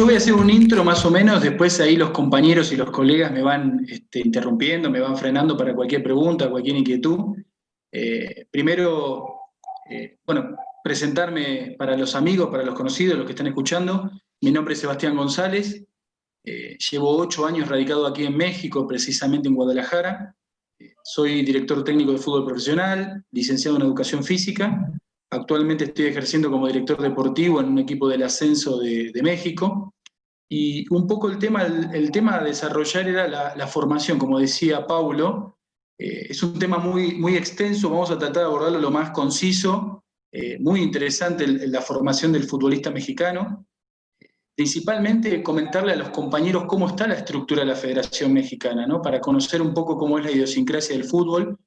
voy a hacer un intro más o menos, después ahí los compañeros y los colegas me van interrumpiendo, me van frenando para cualquier pregunta, cualquier inquietud. Primero, bueno, presentarme para los amigos, para los conocidos, los que están escuchando. Mi nombre es Sebastián González, llevo 8 años radicado aquí en México, precisamente en Guadalajara. Soy director técnico de fútbol profesional, licenciado en educación física. Actualmente estoy ejerciendo como director deportivo en un equipo del ascenso de México. Y un poco el tema a desarrollar era la formación, como decía Paulo. Es un tema muy extenso, vamos a tratar de abordarlo lo más conciso. Muy interesante la formación del futbolista mexicano. Principalmente comentarle a los compañeros cómo está la estructura de la Federación Mexicana, ¿no? Para conocer un poco cómo es la idiosincrasia del fútbol.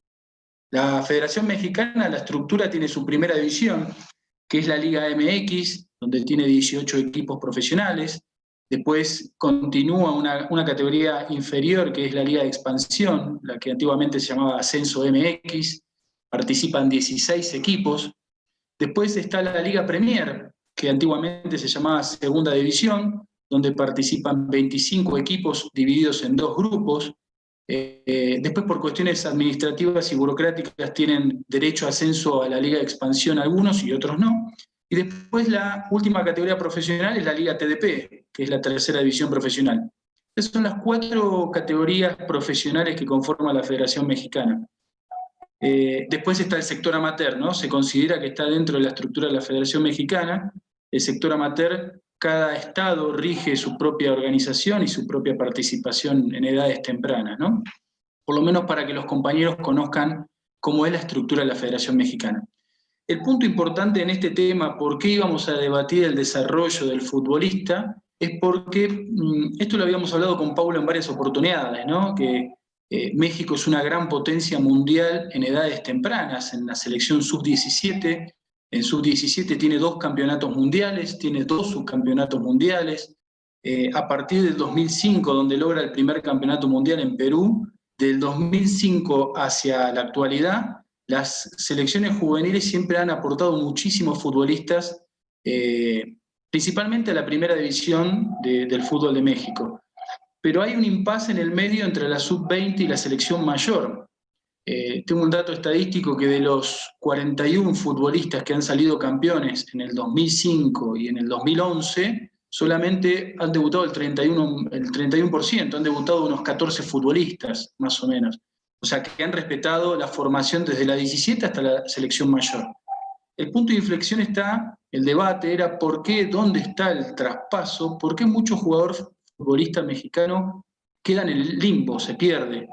La Federación Mexicana, la estructura tiene su primera división, que es la Liga MX, donde tiene 18 equipos profesionales. Después continúa una categoría inferior, que es la Liga de Expansión, la que antiguamente se llamaba Ascenso MX. Participan 16 equipos. Después está la Liga Premier, que antiguamente se llamaba Segunda División, donde participan 25 equipos divididos en 2 grupos. Después, por cuestiones administrativas y burocráticas, tienen derecho a ascenso a la Liga de Expansión algunos y otros no. Y después la última categoría profesional es la Liga TDP, que es la tercera división profesional. Esas son las 4 categorías profesionales que conforman la Federación Mexicana. Después está el sector amateur, ¿no? Se considera que está dentro de la estructura de la Federación Mexicana. El sector amateur, cada estado rige su propia organización y su propia participación en edades tempranas, ¿no? Por lo menos para que los compañeros conozcan cómo es la estructura de la Federación Mexicana. El punto importante en este tema, por qué íbamos a debatir el desarrollo del futbolista, es porque esto lo habíamos hablado con Paulo en varias oportunidades, ¿no? Que México es una gran potencia mundial en edades tempranas, en la selección sub-17. En sub-17 tiene 2 campeonatos mundiales, tiene 2 subcampeonatos mundiales. A partir del 2005, donde logra el primer campeonato mundial en Perú, del 2005 hacia la actualidad, las selecciones juveniles siempre han aportado muchísimos futbolistas, principalmente a la primera división del fútbol de México. Pero hay un impasse en el medio entre la sub-20 y la selección mayor. Tengo un dato estadístico que de los 41 futbolistas que han salido campeones en el 2005 y en el 2011, solamente han debutado el 31%, han debutado unos 14 futbolistas, más o menos. O sea, que han respetado la formación desde la 17 hasta la selección mayor. El punto de inflexión está, el debate era por qué, dónde está el traspaso, por qué muchos jugadores futbolistas mexicanos quedan en el limbo, se pierde.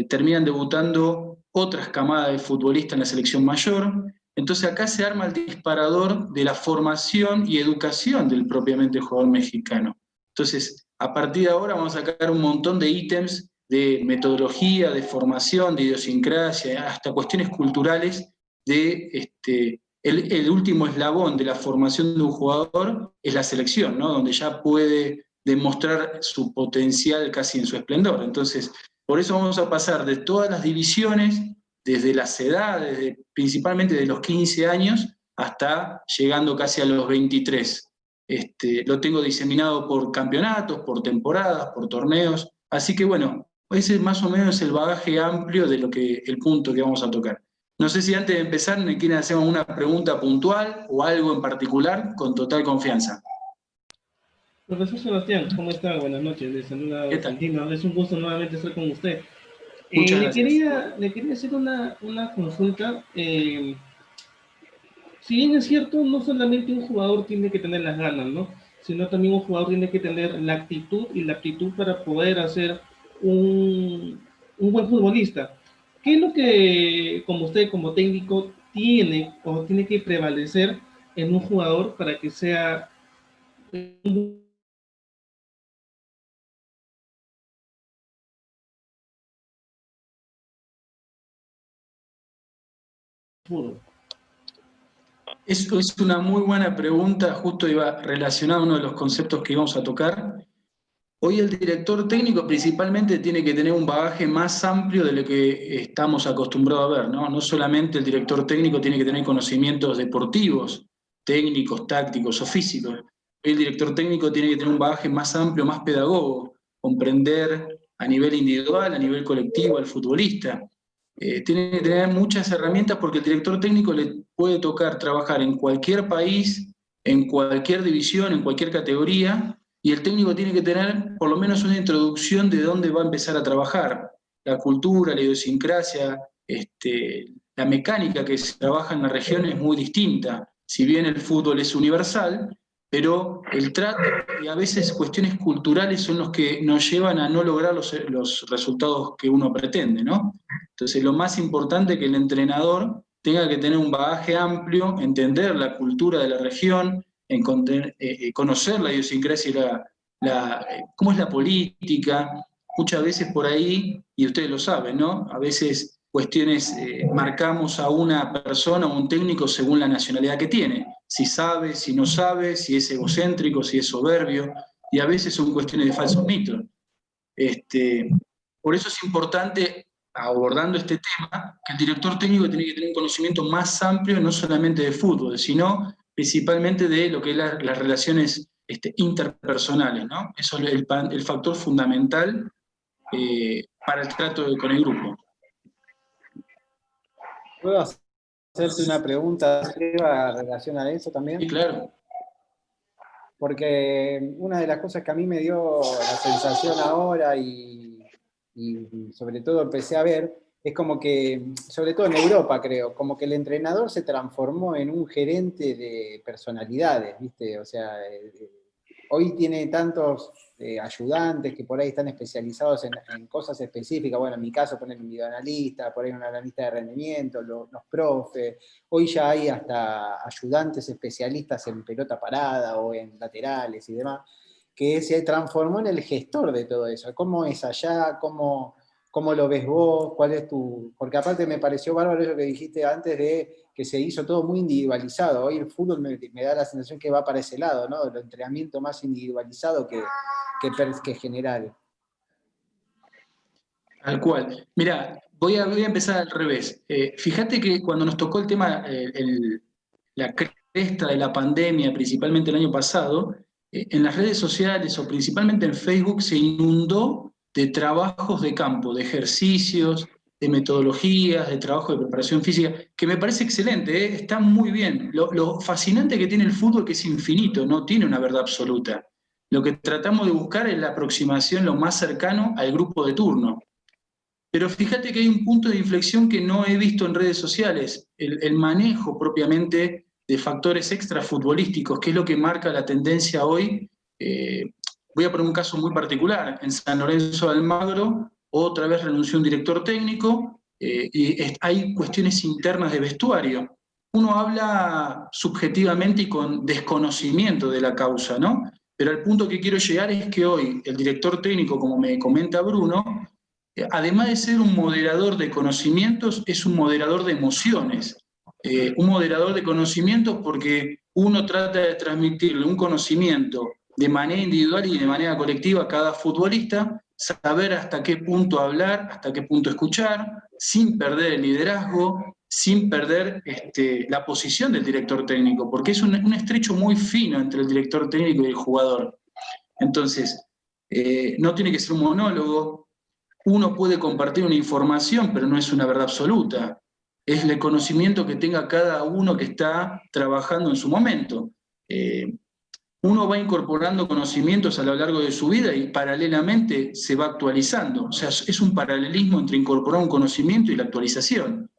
Terminan debutando otras camadas de futbolistas en la selección mayor. Entonces acá se arma el disparador de la formación y educación del propiamente jugador mexicano. Entonces, a partir de ahora vamos a sacar un montón de ítems de metodología, de formación, de idiosincrasia, hasta cuestiones culturales de el último eslabón de la formación de un jugador es la selección, ¿no? Donde ya puede demostrar su potencial casi en su esplendor. Entonces, por eso vamos a pasar de todas las divisiones, desde las edades, principalmente de los 15 años, hasta llegando casi a los 23. Lo tengo diseminado por campeonatos, por temporadas, por torneos. Así que bueno, ese más o menos es el bagaje amplio de el punto que vamos a tocar. No sé si antes de empezar me quieren hacer una pregunta puntual o algo en particular, con total confianza. Profesor Sebastián, ¿cómo está? Buenas noches, le saluda Santino. Es un gusto nuevamente estar con usted. Muchas gracias. Le quería hacer una consulta. Si bien es cierto, no solamente un jugador tiene que tener las ganas, ¿no? Sino también un jugador tiene que tener la actitud y la aptitud para poder hacer un buen futbolista. ¿Qué es lo que, como usted, como técnico, tiene o tiene que prevalecer en un jugador para que sea un fútbol? Es una muy buena pregunta, justo iba relacionado a uno de los conceptos que íbamos a tocar. Hoy el director técnico principalmente tiene que tener un bagaje más amplio de lo que estamos acostumbrados a ver, ¿no? No solamente el director técnico tiene que tener conocimientos deportivos, técnicos, tácticos o físicos. el director técnico tiene que tener un bagaje más amplio, más pedagogo, comprender a nivel individual, a nivel colectivo al futbolista. Tiene que tener muchas herramientas porque el director técnico le puede tocar trabajar en cualquier país, en cualquier división, en cualquier categoría, y el técnico tiene que tener por lo menos una introducción de dónde va a empezar a trabajar. La cultura, la idiosincrasia, la mecánica que se trabaja en la región es muy distinta. Si bien el fútbol es universal, pero el trato y a veces cuestiones culturales son los que nos llevan a no lograr los resultados que uno pretende, ¿no? Entonces, lo más importante es que el entrenador tenga que tener un bagaje amplio, entender la cultura de la región, conocer la idiosincrasia y cómo es la política. Muchas veces por ahí, y ustedes lo saben, ¿no? A veces cuestiones, marcamos a una persona o un técnico según la nacionalidad que tiene. Si sabe, si no sabe, si es egocéntrico, si es soberbio, y a veces son cuestiones de falsos mitos. Por eso es importante, abordando este tema, que el director técnico tiene que tener un conocimiento más amplio, no solamente de fútbol, sino principalmente de lo que es las relaciones interpersonales, ¿no? Eso es el factor fundamental para el trato con el grupo. ¿Puedo hacerte una pregunta, Seba, en relación a eso también? Sí, claro. Porque una de las cosas que a mí me dio la sensación ahora y sobre todo empecé a ver, es como que, sobre todo en Europa creo, como que el entrenador se transformó en un gerente de personalidades, ¿viste? O sea, hoy tiene tantos ayudantes que por ahí están especializados en cosas específicas. Bueno, en mi caso ponen un videoanalista, por ahí un analista de rendimiento, los profes. Hoy ya hay hasta ayudantes especialistas en pelota parada o en laterales y demás, que se transformó en el gestor de todo eso. ¿Cómo es allá? ¿Cómo lo ves vos? ¿Cuál es tu...? Porque aparte me pareció bárbaro eso que dijiste antes de que se hizo todo muy individualizado. Hoy el fútbol me da la sensación que va para ese lado, ¿no? El entrenamiento más individualizado que general. Tal cual. Mira, voy a empezar al revés. Fíjate que cuando nos tocó el tema, la cresta de la pandemia, principalmente el año pasado, en las redes sociales o principalmente en Facebook se inundó de trabajos de campo, de ejercicios, de metodologías, de trabajo de preparación física, que me parece excelente, está muy bien. Lo fascinante que tiene el fútbol es que es infinito, no tiene una verdad absoluta. Lo que tratamos de buscar es la aproximación lo más cercano al grupo de turno. Pero fíjate que hay un punto de inflexión que no he visto en redes sociales, el manejo propiamente de factores extrafutbolísticos, que es lo que marca la tendencia hoy. Voy a poner un caso muy particular. En San Lorenzo de Almagro, otra vez renunció un director técnico y hay cuestiones internas de vestuario. Uno habla subjetivamente y con desconocimiento de la causa, ¿no? Pero al punto que quiero llegar es que hoy el director técnico, como me comenta Bruno, además de ser un moderador de conocimientos, es un moderador de emociones. Un moderador de conocimientos porque uno trata de transmitirle un conocimiento de manera individual y de manera colectiva a cada futbolista, saber hasta qué punto hablar, hasta qué punto escuchar, sin perder el liderazgo, sin perder la posición del director técnico, porque es un estrecho muy fino entre el director técnico y el jugador. Entonces, no tiene que ser un monólogo. Uno puede compartir una información, pero no es una verdad absoluta. Es el conocimiento que tenga cada uno que está trabajando en su momento. Uno va incorporando conocimientos a lo largo de su vida y paralelamente se va actualizando. O sea, es un paralelismo entre incorporar un conocimiento y la actualización.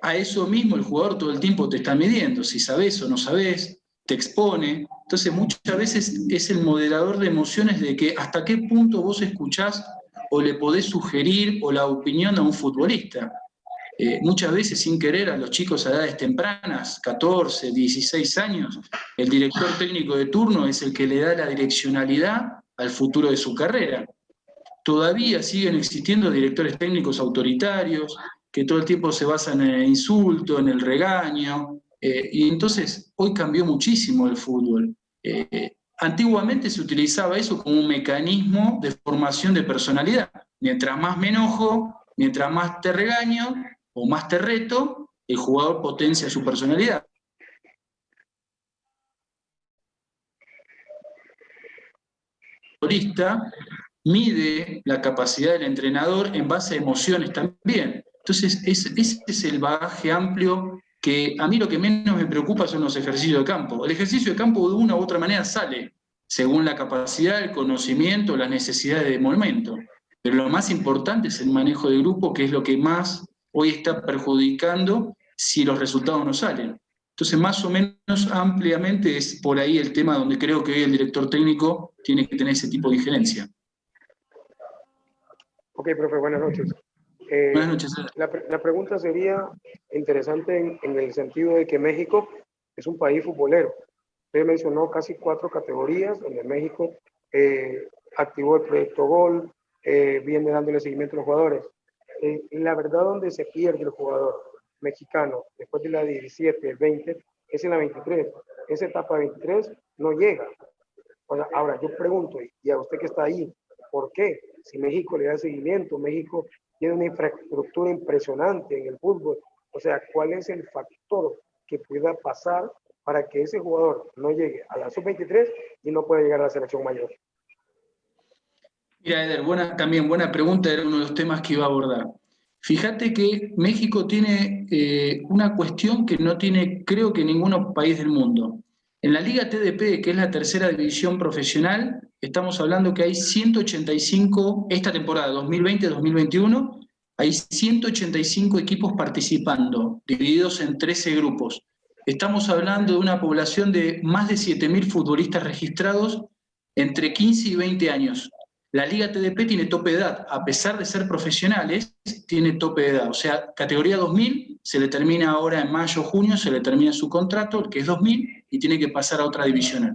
A eso mismo el jugador todo el tiempo te está midiendo, si sabes o no sabes, te expone. Entonces muchas veces es el moderador de emociones de que hasta qué punto vos escuchás o le podés sugerir o la opinión a un futbolista. Muchas veces sin querer a los chicos a edades tempranas, 14, 16 años, el director técnico de turno es el que le da la direccionalidad al futuro de su carrera. Todavía siguen existiendo directores técnicos autoritarios que todo el tiempo se basan en el insulto, en el regaño, y entonces hoy cambió muchísimo el fútbol. Antiguamente se utilizaba eso como un mecanismo de formación de personalidad. Mientras más me enojo, mientras más te regaño o más te reto, el jugador potencia su personalidad. futbolista, mide la capacidad del entrenador en base a emociones también. Entonces, ese es el bagaje amplio que a mí lo que menos me preocupa son los ejercicios de campo. El ejercicio de campo de una u otra manera sale, según la capacidad, el conocimiento, las necesidades del momento. Pero lo más importante es el manejo de grupo, que es lo que más hoy está perjudicando si los resultados no salen. Entonces, más o menos ampliamente es por ahí el tema donde creo que hoy el director técnico tiene que tener ese tipo de injerencia. Ok, profe, buenas noches. Buenas noches. La pregunta sería interesante en el sentido de que México es un país futbolero. Usted mencionó casi 4 categorías donde México activó el proyecto Gol, viene dándole seguimiento a los jugadores. La verdad, donde se pierde el jugador mexicano después de la 17, 20, es en la 23. Esa etapa 23 no llega. O sea, ahora yo pregunto, y a usted que está ahí, ¿por qué? Si México le da seguimiento, México tiene una infraestructura impresionante en el fútbol. O sea, ¿cuál es el factor que pueda pasar para que ese jugador no llegue a la sub-23 y no pueda llegar a la selección mayor? Mira, Eder, buena pregunta, era uno de los temas que iba a abordar. Fíjate que México tiene una cuestión que no tiene, creo que ningún país del mundo. En la Liga TDP, que es la tercera división profesional, estamos hablando que hay 185, esta temporada 2020-2021, hay 185 equipos participando, divididos en 13 grupos. Estamos hablando de una población de más de 7.000 futbolistas registrados entre 15 y 20 años. La Liga TDP tiene tope de edad, a pesar de ser profesionales, tiene tope de edad. O sea, categoría 2000, se le termina ahora en mayo o junio, se le termina su contrato, que es 2000, y tiene que pasar a otra divisional.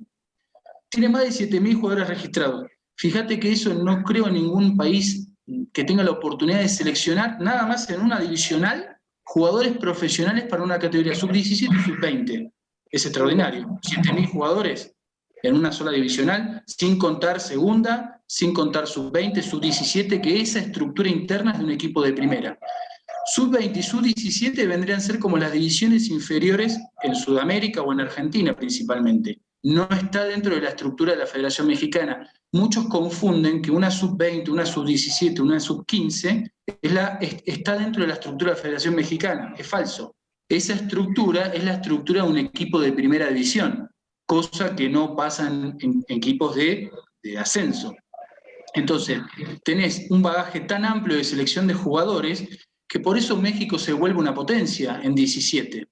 Tiene más de 7.000 jugadores registrados. Fíjate que eso no creo en ningún país que tenga la oportunidad de seleccionar, nada más en una divisional, jugadores profesionales para una categoría sub-17 y sub-20. Es extraordinario. 7.000 jugadores en una sola divisional, sin contar segunda, sin contar sub-20, sub-17, que esa estructura interna es de un equipo de primera. Sub-20 y sub-17 vendrían a ser como las divisiones inferiores en Sudamérica o en Argentina principalmente. No está dentro de la estructura de la Federación Mexicana. Muchos confunden que una sub-20, una sub-17, una sub-15 está dentro de la estructura de la Federación Mexicana. Es falso. Esa estructura es la estructura de un equipo de primera división, cosa que no pasa en equipos de ascenso. Entonces, tenés un bagaje tan amplio de selección de jugadores que por eso México se vuelve una potencia en 17.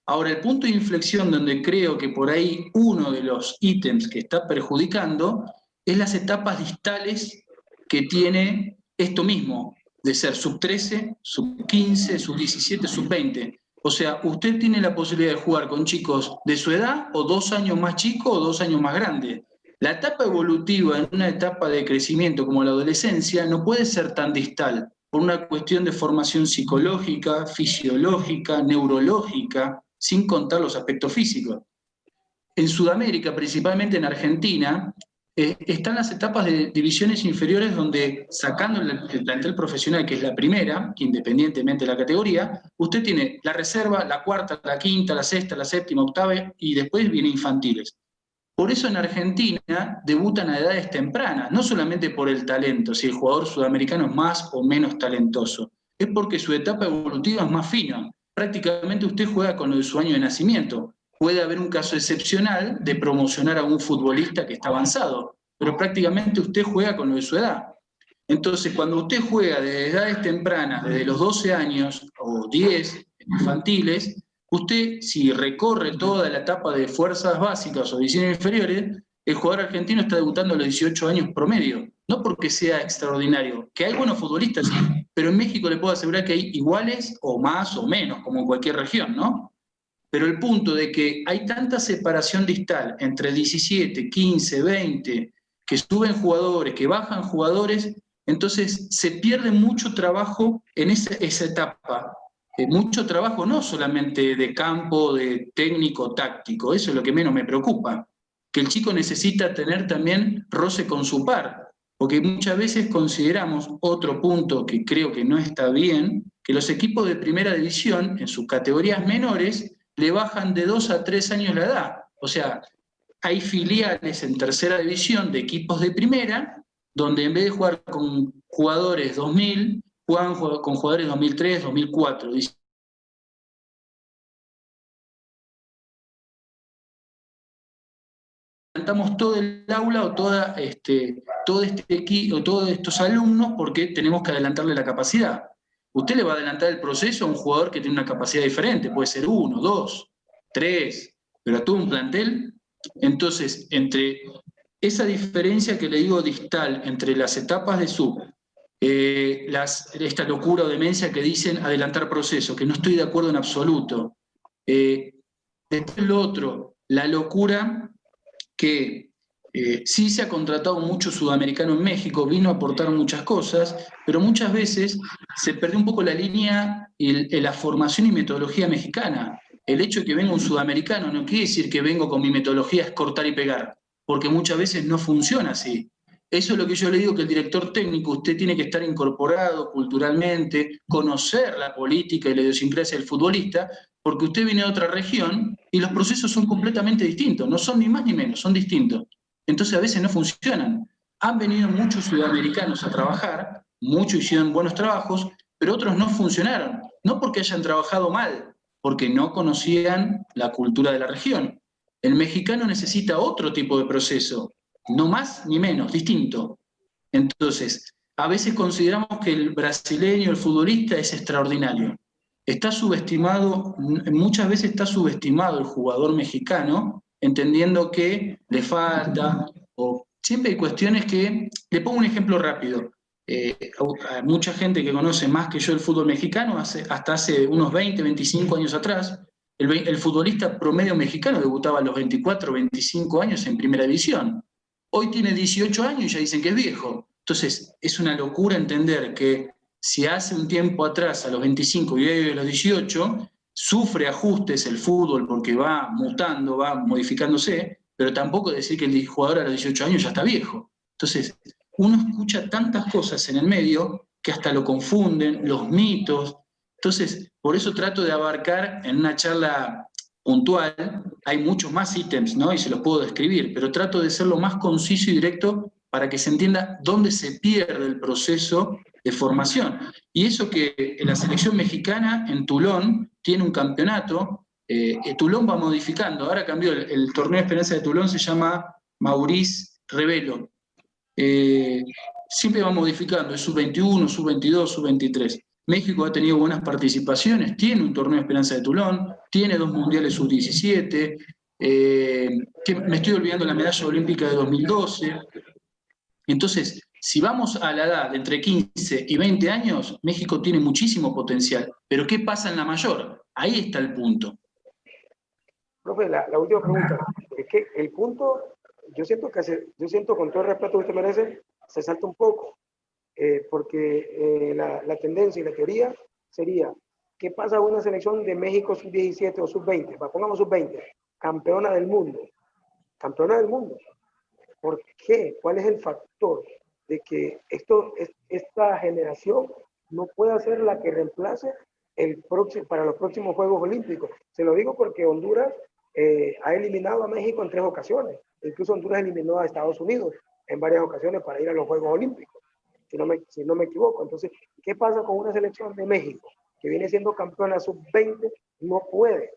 Ahora, el punto de inflexión donde creo que por ahí uno de los ítems que está perjudicando es las etapas distales que tiene esto mismo, de ser sub-13, sub-15, sub-17, sub-20. O sea, usted tiene la posibilidad de jugar con chicos de su edad, o 2 años más chicos, o 2 años más grandes. La etapa evolutiva en una etapa de crecimiento como la adolescencia no puede ser tan distal, por una cuestión de formación psicológica, fisiológica, neurológica, sin contar los aspectos físicos. En Sudamérica, principalmente en Argentina, están las etapas de divisiones inferiores donde, sacando el plantel profesional, que es la primera, independientemente de la categoría, usted tiene la reserva, la cuarta, la quinta, la sexta, la séptima, octava, y después vienen infantiles. Por eso en Argentina debutan a edades tempranas, no solamente por el talento, si el jugador sudamericano es más o menos talentoso, es porque su etapa evolutiva es más fina. Prácticamente usted juega con lo de su año de nacimiento. Puede haber un caso excepcional de promocionar a un futbolista que está avanzado, pero prácticamente usted juega con lo de su edad. Entonces, cuando usted juega desde edades tempranas, desde los 12 años o 10 infantiles, usted, si recorre toda la etapa de fuerzas básicas o divisiones inferiores, el jugador argentino está debutando a los 18 años promedio. No porque sea extraordinario, que hay buenos futbolistas, sí, pero en México le puedo asegurar que hay iguales o más o menos, como en cualquier región, ¿no? Pero el punto de que hay tanta separación distal entre 17, 15, 20, que suben jugadores, que bajan jugadores, entonces se pierde mucho trabajo en esa etapa. Mucho trabajo no solamente de campo, de técnico, táctico, eso es lo que menos me preocupa, que el chico necesita tener también roce con su par, porque muchas veces consideramos, otro punto que creo que no está bien, que los equipos de primera división, en sus categorías menores, le bajan de 2 a 3 años la edad. O sea, hay filiales en tercera división de equipos de primera, donde en vez de jugar con jugadores 2000, juegan con jugadores 2003, 2004. Levantamos todo el aula o todo este equipo, todos estos alumnos, porque tenemos que adelantarle la capacidad. Usted le va a adelantar el proceso a un jugador que tiene una capacidad diferente, puede ser 1, 2, 3, pero a todo un plantel. Entonces, entre esa diferencia que le digo distal entre las etapas de sub, esta locura o demencia que dicen adelantar proceso, que no estoy de acuerdo en absoluto. Después lo otro, la locura que sí se ha contratado mucho sudamericano en México, vino a aportar muchas cosas, pero muchas veces se perdió un poco la línea y la formación y metodología mexicana. El hecho de que venga un sudamericano no quiere decir que vengo con mi metodología es cortar y pegar, porque muchas veces no funciona así. Eso es lo que yo le digo, que el director técnico, usted tiene que estar incorporado culturalmente, conocer la política y la idiosincrasia del futbolista, porque usted viene de otra región y los procesos son completamente distintos, no son ni más ni menos, son distintos. Entonces a veces no funcionan. Han venido muchos sudamericanos a trabajar, muchos hicieron buenos trabajos, pero otros no funcionaron. No porque hayan trabajado mal, porque no conocían la cultura de la región. El mexicano necesita otro tipo de proceso, no más ni menos, distinto. Entonces, a veces consideramos que el brasileño, el futbolista, es extraordinario. Está subestimado, muchas veces está subestimado el jugador mexicano, entendiendo que le falta, o siempre hay cuestiones que, le pongo un ejemplo rápido, a mucha gente que conoce más que yo el fútbol mexicano, hasta hace unos 20, 25 años atrás, el futbolista promedio mexicano debutaba a los 24, 25 años en primera división. Hoy tiene 18 años y ya dicen que es viejo. Entonces, es una locura entender que si hace un tiempo atrás, a los 25 y hoy a los 18, sufre ajustes el fútbol porque va mutando, va modificándose, pero tampoco decir que el jugador a los 18 años ya está viejo. Entonces, uno escucha tantas cosas en el medio que hasta lo confunden, los mitos. Entonces, por eso trato de abarcar en una charla puntual, hay muchos más ítems, ¿no? Y se los puedo describir, pero trato de ser lo más conciso y directo para que se entienda dónde se pierde el proceso de formación. Y eso que en la selección mexicana, en Toulon, tiene un campeonato, Toulon va modificando, ahora cambió, el torneo de Esperanza de Toulon se llama Maurice Revelo. Siempre va modificando, es sub-21, sub-22, sub-23. México ha tenido buenas participaciones, tiene un torneo de Esperanza de Toulon, tiene 2 mundiales sub-17, me estoy olvidando la medalla olímpica de 2012. Entonces, si vamos a la edad de entre 15 y 20 años, México tiene muchísimo potencial. Pero ¿qué pasa en la mayor? Ahí está el punto. Profe, la última pregunta. Es que el punto, yo siento con todo el respeto que usted merece, se salta un poco. Porque la tendencia y la teoría sería, ¿qué pasa a una selección de México sub-17 o sub-20? Pongamos sub-20, campeona del mundo. Campeona del mundo. ¿Por qué? ¿Cuál es el factor de que esta generación no pueda ser la que reemplace para los próximos Juegos Olímpicos? Se lo digo porque Honduras ha eliminado a México en 3 ocasiones. Incluso Honduras eliminó a Estados Unidos en varias ocasiones para ir a los Juegos Olímpicos, si no me equivoco. Entonces, ¿qué pasa con una selección de México que viene siendo campeona sub-20? No puede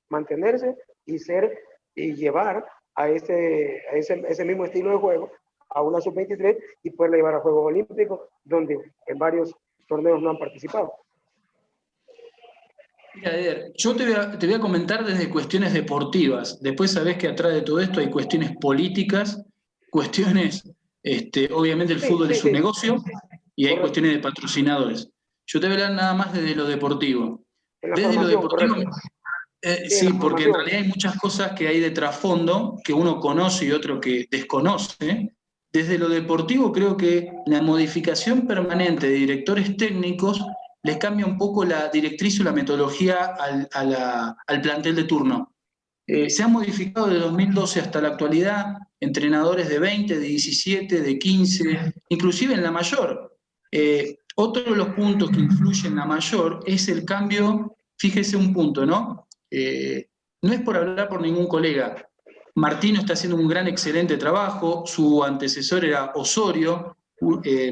mantenerse y llevar a ese mismo estilo de juego a una sub-23 y poderla llevar a Juegos Olímpicos, donde en varios torneos no han participado. Mira, Eder, yo te voy a comentar desde cuestiones deportivas. Después sabés que atrás de todo esto hay cuestiones políticas, cuestiones, obviamente el fútbol es un negocio y hay cuestiones de patrocinadores. Yo te voy a hablar nada más desde lo deportivo. Desde lo deportivo, sí, porque en realidad hay muchas cosas que hay de trasfondo que uno conoce y otro que desconoce. Desde lo deportivo creo que la modificación permanente de directores técnicos les cambia un poco la directriz o la metodología al plantel de turno. Se han modificado de 2012 hasta la actualidad entrenadores de 20, de 17, de 15, inclusive en la mayor. Otro de los puntos que influye en la mayor es el cambio, fíjese un punto, ¿no? No es por hablar por ningún colega. Martino está haciendo un gran, excelente trabajo, su antecesor era Osorio,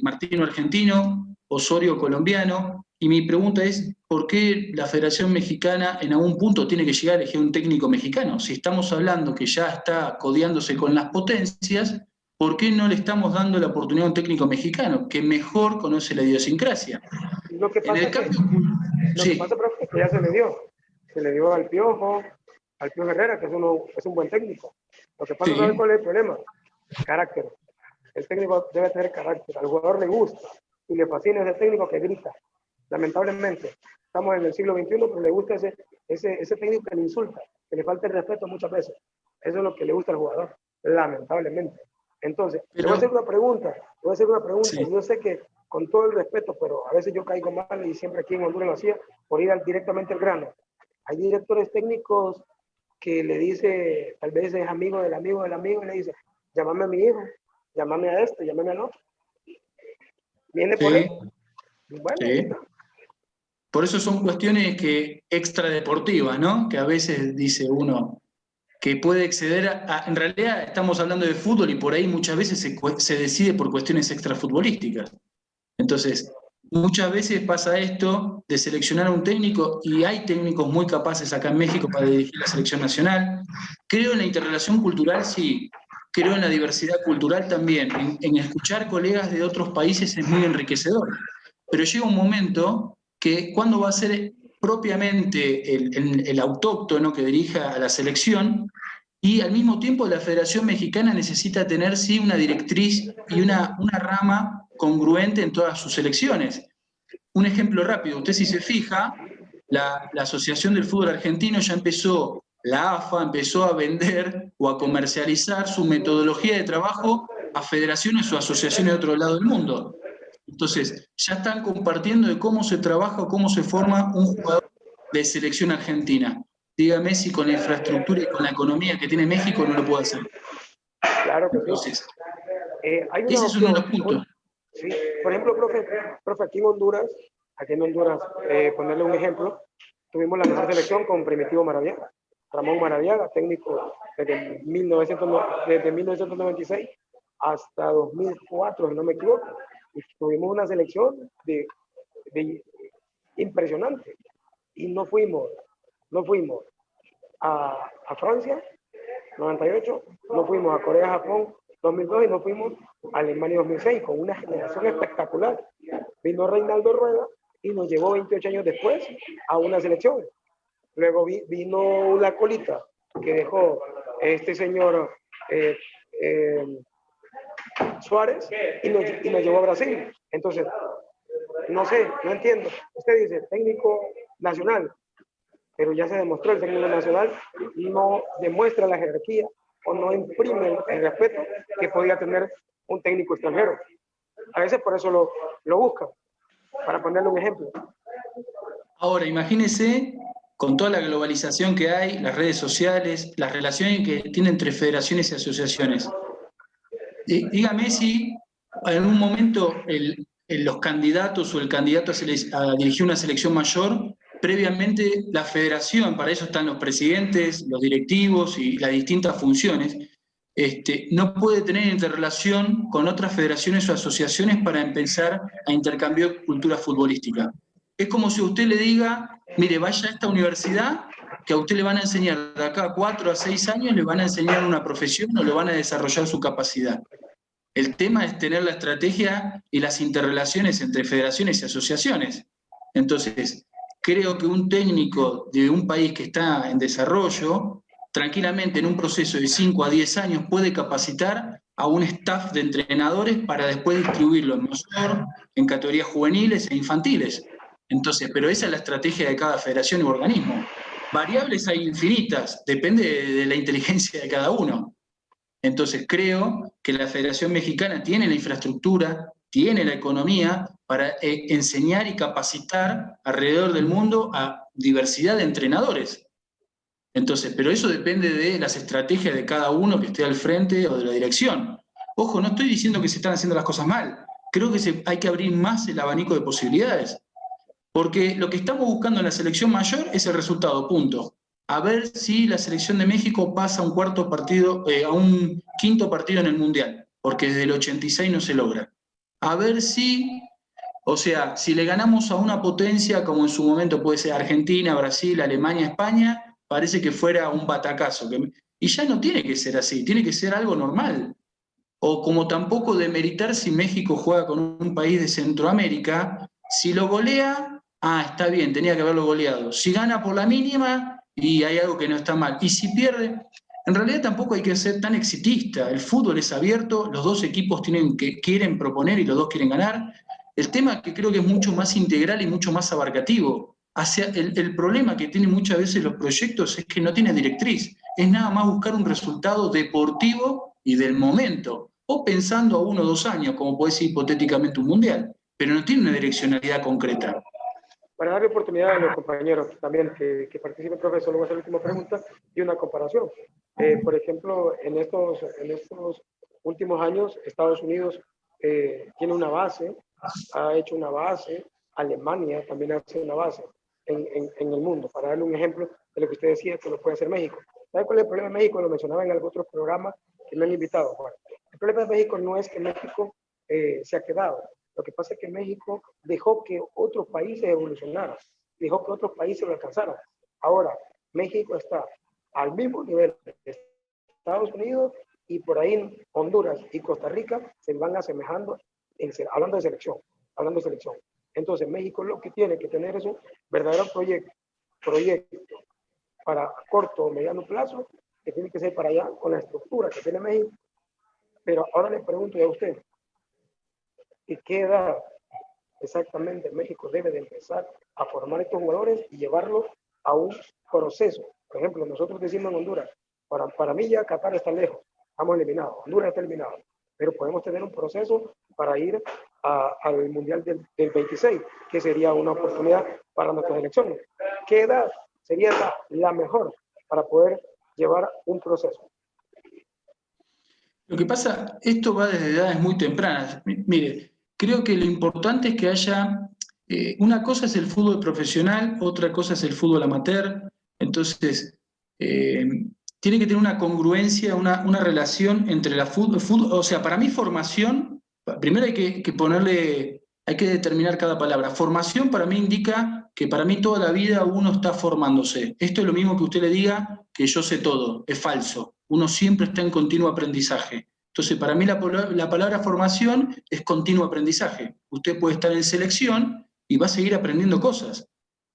Martino argentino, Osorio colombiano, y mi pregunta es, ¿por qué la Federación Mexicana en algún punto tiene que llegar a elegir un técnico mexicano? Si estamos hablando que ya está codeándose con las potencias, ¿por qué no le estamos dando la oportunidad a un técnico mexicano que mejor conoce la idiosincrasia? Lo que En pasa el es que, cambio, lo que sí, pasa, profe, es que ya se le dio. Se le dio al Piojo Herrera, que es un buen técnico. Lo que pasa, ¿sabe sí, cuál es el problema? Carácter. El técnico debe tener carácter. Al jugador le gusta y le fascina ese técnico que grita. Lamentablemente, estamos en el siglo XXI, pero le gusta ese técnico que le insulta, que le falta el respeto muchas veces. Eso es lo que le gusta al jugador, lamentablemente. Entonces, le voy a hacer pero una pregunta. sí, Yo sé que con todo el respeto, pero a veces yo caigo mal y siempre aquí en Honduras lo hacía por ir directamente al grano. Hay directores técnicos que le dice, tal vez es amigo del amigo del amigo, y le dice, llámame a mi hijo, llámame a este, llámame al otro. Viene por sí, él. Y bueno, ahí sí. está. Por eso son cuestiones que extradeportivas, ¿no? Que a veces dice uno que puede exceder en realidad estamos hablando de fútbol y por ahí muchas veces se decide por cuestiones extrafutbolísticas. Entonces, muchas veces pasa esto de seleccionar a un técnico y hay técnicos muy capaces acá en México para dirigir la selección nacional. Creo en la interrelación cultural, sí. Creo en la diversidad cultural también. En escuchar colegas de otros países es muy enriquecedor. Pero llega un momento que cuando va a ser propiamente el autóctono que dirija a la selección y al mismo tiempo la Federación Mexicana necesita tener sí una directriz y una rama congruente en todas sus elecciones. Un ejemplo rápido, usted si se fija, la Asociación del Fútbol Argentino ya empezó, la AFA empezó a vender o a comercializar su metodología de trabajo a federaciones o asociaciones de otro lado del mundo. Entonces, ya están compartiendo de cómo se trabaja o cómo se forma un jugador de selección argentina. Dígame si con la infraestructura y con la economía que tiene México no lo puede hacer. Claro que sí. Entonces, Hay una ese es uno de opción. los puntos. Sí. Por ejemplo, profe, aquí en Honduras, ponerle un ejemplo, tuvimos la mejor selección con Primitivo Maradiaga, Ramón Maradiaga, técnico desde 1996 hasta 2004, si no me equivoco. Y tuvimos una selección de impresionante. Y no fuimos a Francia, 98, no fuimos a Corea, Japón, 2002 y no fuimos a Alemania 2006 con una generación espectacular. Vino Reinaldo Rueda y nos llevó 28 años después a una selección. Luego vino la colita que dejó este señor Suárez y nos llevó a Brasil. Entonces, no sé, no entiendo. Usted dice técnico nacional, pero ya se demostró el técnico nacional no demuestra la jerarquía o no imprime el respeto que podía tener un técnico extranjero. A veces por eso lo buscan, para ponerle un ejemplo. Ahora, imagínese con toda la globalización que hay, las redes sociales, las relaciones que tiene entre federaciones y asociaciones. Dígame si en un momento los candidatos o el candidato a dirigir una selección mayor, previamente la federación, para eso están los presidentes, los directivos y las distintas funciones, no puede tener interrelación con otras federaciones o asociaciones para empezar a intercambiar cultura futbolística. Es como si usted le diga, mire, vaya a esta universidad que a usted le van a enseñar de acá a 4 a 6 años, le van a enseñar una profesión o le van a desarrollar su capacidad. El tema es tener la estrategia y las interrelaciones entre federaciones y asociaciones. Entonces, creo que un técnico de un país que está en desarrollo, tranquilamente en un proceso de 5 a 10 años puede capacitar a un staff de entrenadores para después distribuirlo en mayor, en categorías juveniles e infantiles. Entonces, pero esa es la estrategia de cada federación u organismo. Variables hay infinitas, depende de la inteligencia de cada uno. Entonces creo que la Federación Mexicana tiene la infraestructura, tiene la economía para enseñar y capacitar alrededor del mundo a diversidad de entrenadores. Entonces, pero eso depende de las estrategias de cada uno que esté al frente o de la dirección. Ojo, no estoy diciendo que se están haciendo las cosas mal. Creo que hay que abrir más el abanico de posibilidades. Porque lo que estamos buscando en la selección mayor es el resultado, punto. a ver si la selección de México pasa a un cuarto partido, a un quinto partido en el Mundial, porque desde el 86 no se logra. A ver si, o sea, si le ganamos a una potencia como en su momento puede ser Argentina, Brasil, Alemania, España, parece que fuera un batacazo. Y ya no tiene que ser así, tiene que ser algo normal. O como tampoco demeritar si México juega con un país de Centroamérica, si lo golea, está bien, tenía que haberlo goleado. Si gana por la mínima, y hay algo que no está mal. Y si pierde, en realidad tampoco hay que ser tan exitista. El fútbol es abierto, los dos equipos quieren proponer y los dos quieren ganar. El tema que creo que es mucho más integral y mucho más abarcativo. El problema que tienen muchas veces los proyectos es que no tiene directriz. Es nada más buscar un resultado deportivo y del momento, o pensando a 1 o 2 años, como puede ser hipotéticamente un mundial, pero no tiene una direccionalidad concreta. Para darle oportunidad a los compañeros también que participen, profesor, luego hacer la última pregunta y una comparación. Por ejemplo, en estos últimos años, Estados Unidos tiene una base, ha hecho una base, Alemania también hace una base en el mundo. Para darle un ejemplo de lo que usted decía, que lo puede hacer México. ¿Sabe cuál es el problema de México? Lo mencionaba en algún otro programa que me han invitado. Bueno, el problema de México no es que México se ha quedado. Lo que pasa es que México dejó que otros países evolucionaran, dejó que otros países lo alcanzaran. Ahora, México está al mismo nivel de Estados Unidos y por ahí Honduras y Costa Rica se van asemejando, hablando de selección. Entonces, México lo que tiene que tener es un verdadero proyecto para corto o mediano plazo, que tiene que ser para allá con la estructura que tiene México. Pero ahora le pregunto a usted, ¿qué edad exactamente México debe de empezar a formar estos jugadores y llevarlos a un proceso? Por ejemplo, nosotros decimos en Honduras, para mí ya Qatar está lejos, estamos eliminados, Honduras está eliminado, pero podemos tener un proceso para ir al Mundial del 26, que sería una oportunidad para nuestras elecciones. ¿Qué edad sería la mejor para poder llevar un proceso? Lo que pasa, esto va desde edades muy tempranas. Mire, creo que lo importante es que haya, una cosa es el fútbol profesional, otra cosa es el fútbol amateur, entonces tiene que tener una congruencia, una relación entre la fútbol, o sea, para mí formación, primero hay que ponerle, hay que determinar cada palabra. Formación para mí indica que para mí toda la vida uno está formándose. Esto es lo mismo que usted le diga que yo sé todo, es falso. Uno siempre está en continuo aprendizaje. Entonces, para mí la palabra formación es continuo aprendizaje. Usted puede estar en selección y va a seguir aprendiendo cosas.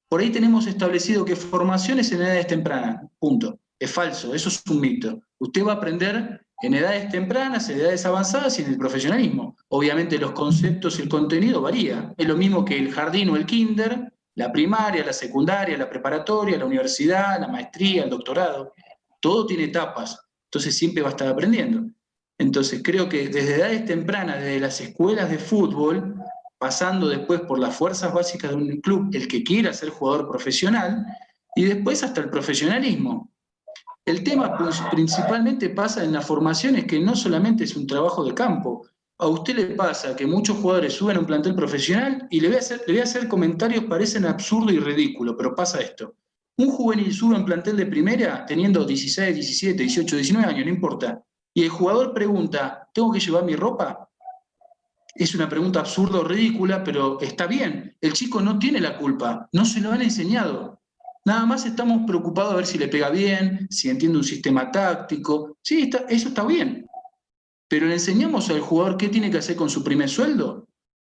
Por ahí tenemos establecido que formación es en edades tempranas, punto. Es falso, eso es un mito. Usted va a aprender en edades tempranas, en edades avanzadas y en el profesionalismo. Obviamente los conceptos y el contenido varía. Es lo mismo que el jardín o el kinder, la primaria, la secundaria, la preparatoria, la universidad, la maestría, el doctorado. Todo tiene etapas, entonces siempre va a estar aprendiendo. Entonces creo que desde edades tempranas, desde las escuelas de fútbol, pasando después por las fuerzas básicas de un club, el que quiera ser jugador profesional, y después hasta el profesionalismo. El tema principalmente pasa en las formaciones, que no solamente es un trabajo de campo. A usted le pasa que muchos jugadores suben a un plantel profesional y le voy a hacer comentarios, parecen absurdos y ridículos, pero pasa esto. Un juvenil sube a un plantel de primera teniendo 16, 17, 18, 19 años, no importa. Y el jugador pregunta, ¿tengo que llevar mi ropa? Es una pregunta absurda o ridícula, pero está bien. El chico no tiene la culpa, no se lo han enseñado. Nada más estamos preocupados a ver si le pega bien, si entiende un sistema táctico. Sí, eso está bien. Pero ¿le enseñamos al jugador qué tiene que hacer con su primer sueldo?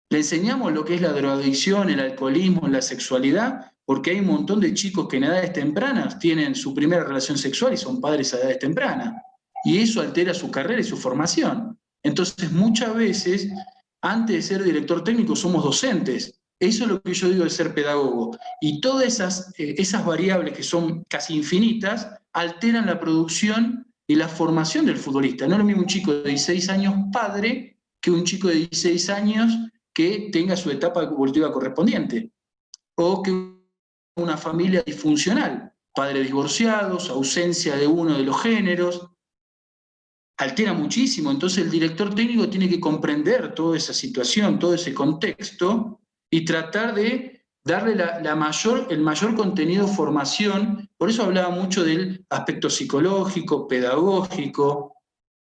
¿Le enseñamos lo que es la drogadicción, el alcoholismo, la sexualidad? Porque hay un montón de chicos que en edades tempranas tienen su primera relación sexual y son padres a edades tempranas. Y eso altera su carrera y su formación. Entonces, muchas veces, antes de ser director técnico, somos docentes. Eso es lo que yo digo de ser pedagogo. Y todas esas variables que son casi infinitas alteran la producción y la formación del futbolista. No es lo mismo un chico de 16 años padre que un chico de 16 años que tenga su etapa evolutiva correspondiente. O que una familia disfuncional, padres divorciados, ausencia de uno de los géneros, altera muchísimo. Entonces el director técnico tiene que comprender toda esa situación, todo ese contexto y tratar de darle el mayor contenido, formación. Por eso hablaba mucho del aspecto psicológico, pedagógico.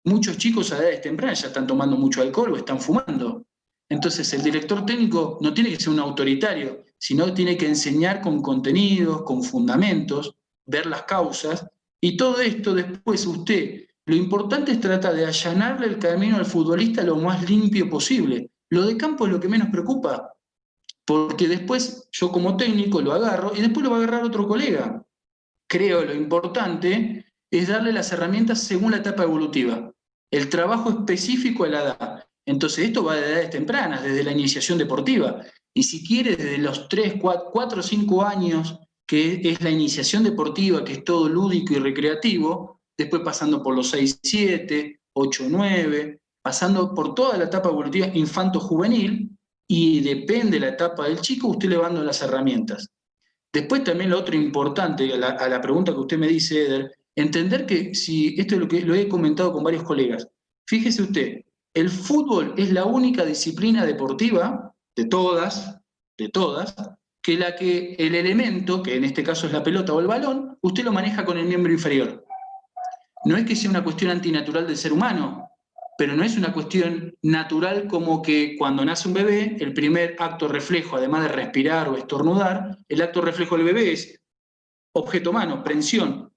Muchos chicos a edades tempranas ya están tomando mucho alcohol o están fumando. Entonces el director técnico no tiene que ser un autoritario, sino tiene que enseñar con contenidos, con fundamentos, ver las causas, y todo esto después usted, lo importante es tratar de allanarle el camino al futbolista lo más limpio posible. Lo de campo es lo que menos preocupa, porque después yo como técnico lo agarro y después lo va a agarrar otro colega. Creo lo importante es darle las herramientas según la etapa evolutiva, el trabajo específico a la edad. Entonces esto va de edades tempranas, desde la iniciación deportiva, y si quiere desde los 3, 4 o 5 años, que es la iniciación deportiva, que es todo lúdico y recreativo, después pasando por los 6, 7, 8, 9, pasando por toda la etapa evolutiva infanto-juvenil, y depende de la etapa del chico, usted le va dando las herramientas. Después también lo otro importante, a la pregunta que usted me dice, Eder, entender que si esto es lo que lo he comentado con varios colegas, fíjese usted, el fútbol es la única disciplina deportiva de todas, que el elemento, que en este caso es la pelota o el balón, usted lo maneja con el miembro inferior. No es que sea una cuestión antinatural del ser humano, pero no es una cuestión natural como que cuando nace un bebé, el primer acto reflejo, además de respirar o estornudar, el acto reflejo del bebé es objeto mano, prensión.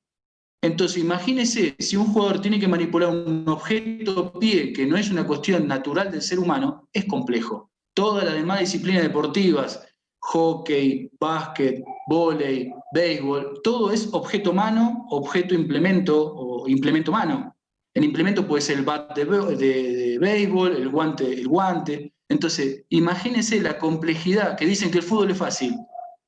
Entonces imagínese si un jugador tiene que manipular un objeto pie, que no es una cuestión natural del ser humano, es complejo. Todas las demás disciplinas deportivas, hockey, básquet, vóley, béisbol, todo es objeto mano, objeto implemento o implemento mano. El implemento puede ser el bat de béisbol, el guante. Entonces, imagínense la complejidad, que dicen que el fútbol es fácil.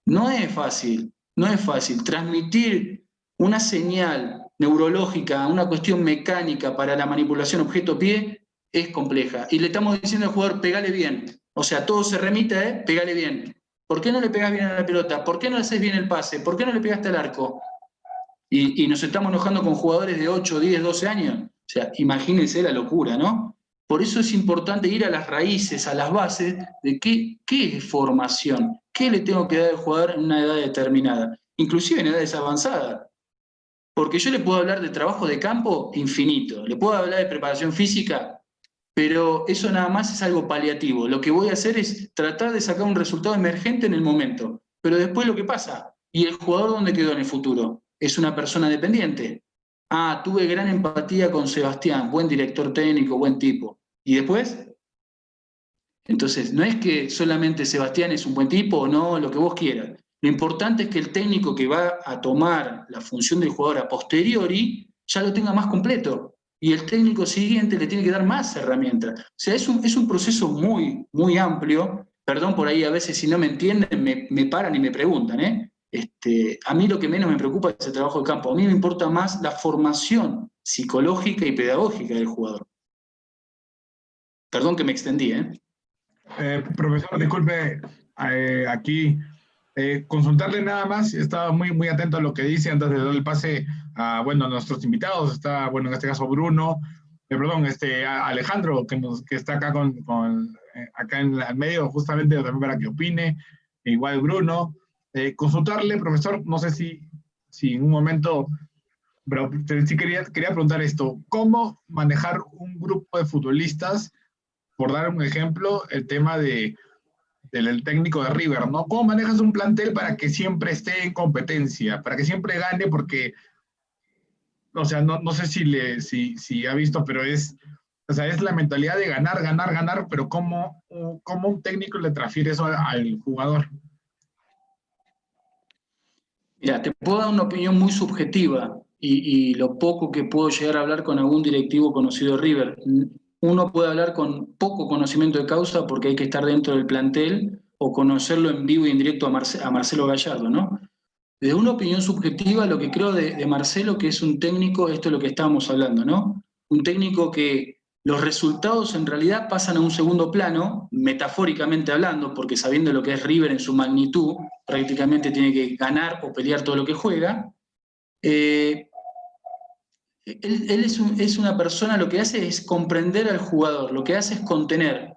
No es fácil, no es fácil. Transmitir una señal neurológica, una cuestión mecánica para la manipulación objeto-pie es compleja. Y le estamos diciendo al jugador, pegale bien. O sea, todo se remite, pegale bien. ¿Por qué no le pegas bien a la pelota? ¿Por qué no haces bien el pase? ¿Por qué no le pegaste al arco? Y nos estamos enojando con jugadores de 8, 10, 12 años. O sea, imagínense la locura, ¿no? Por eso es importante ir a las raíces, a las bases de qué es formación, qué le tengo que dar al jugador en una edad determinada, inclusive en edades avanzadas. Porque yo le puedo hablar de trabajo de campo infinito, le puedo hablar de preparación física, pero eso nada más es algo paliativo. Lo que voy a hacer es tratar de sacar un resultado emergente en el momento. Pero después lo que pasa, ¿y el jugador dónde quedó en el futuro? ¿Es una persona dependiente? Ah, tuve gran empatía con Sebastián, buen director técnico, buen tipo. ¿Y después? Entonces, no es que solamente Sebastián es un buen tipo o no, lo que vos quieras. Lo importante es que el técnico que va a tomar la función del jugador a posteriori ya lo tenga más completo. Y el técnico siguiente le tiene que dar más herramientas. O sea, es un proceso muy, muy amplio. Perdón por ahí, a veces si no me entienden, me paran y me preguntan, ¿eh? A mí lo que menos me preocupa es el trabajo de campo. A mí me importa más la formación psicológica y pedagógica del jugador. Perdón que me extendí, ¿eh? Profesor, disculpe, aquí consultarle nada más, estaba muy, muy atento a lo que dice antes de dar el pase a, bueno, a nuestros invitados, está, bueno, en este caso Bruno, perdón, a Alejandro, que está acá acá en el medio, justamente también para que opine, igual Bruno, consultarle, profesor, no sé si en un momento, pero sí quería preguntar esto, ¿cómo manejar un grupo de futbolistas? Por dar un ejemplo, el tema del técnico de River, ¿no? ¿Cómo manejas un plantel para que siempre esté en competencia, para que siempre gane? Porque, o sea, no sé si ha visto, pero es la mentalidad de ganar, ganar, ganar, pero ¿cómo un técnico le transfiere eso al jugador? Mira, te puedo dar una opinión muy subjetiva y lo poco que puedo llegar a hablar con algún directivo conocido de River. Uno puede hablar con poco conocimiento de causa porque hay que estar dentro del plantel o conocerlo en vivo y en directo a Marcelo Gallardo, ¿no? Desde una opinión subjetiva, lo que creo de Marcelo, que es un técnico, esto es lo que estábamos hablando, ¿no? Un técnico que los resultados en realidad pasan a un segundo plano, metafóricamente hablando, porque sabiendo lo que es River en su magnitud, prácticamente tiene que ganar o pelear todo lo que juega. Él es una persona, lo que hace es comprender al jugador, lo que hace es contener.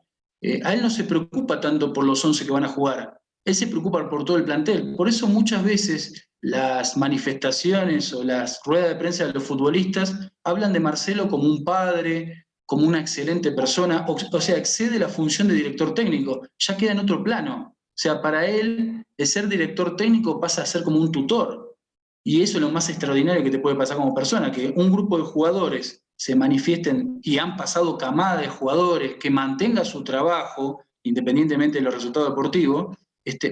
A él no se preocupa tanto por los 11 que van a jugar, él se preocupa por todo el plantel. Por eso muchas veces las manifestaciones o las ruedas de prensa de los futbolistas hablan de Marcelo como un padre, como una excelente persona, o sea, excede la función de director técnico, ya queda en otro plano. O sea, para él, el ser director técnico pasa a ser como un tutor. Y eso es lo más extraordinario que te puede pasar como persona, que un grupo de jugadores se manifiesten y han pasado camadas de jugadores, que mantenga su trabajo, independientemente de los resultados deportivos.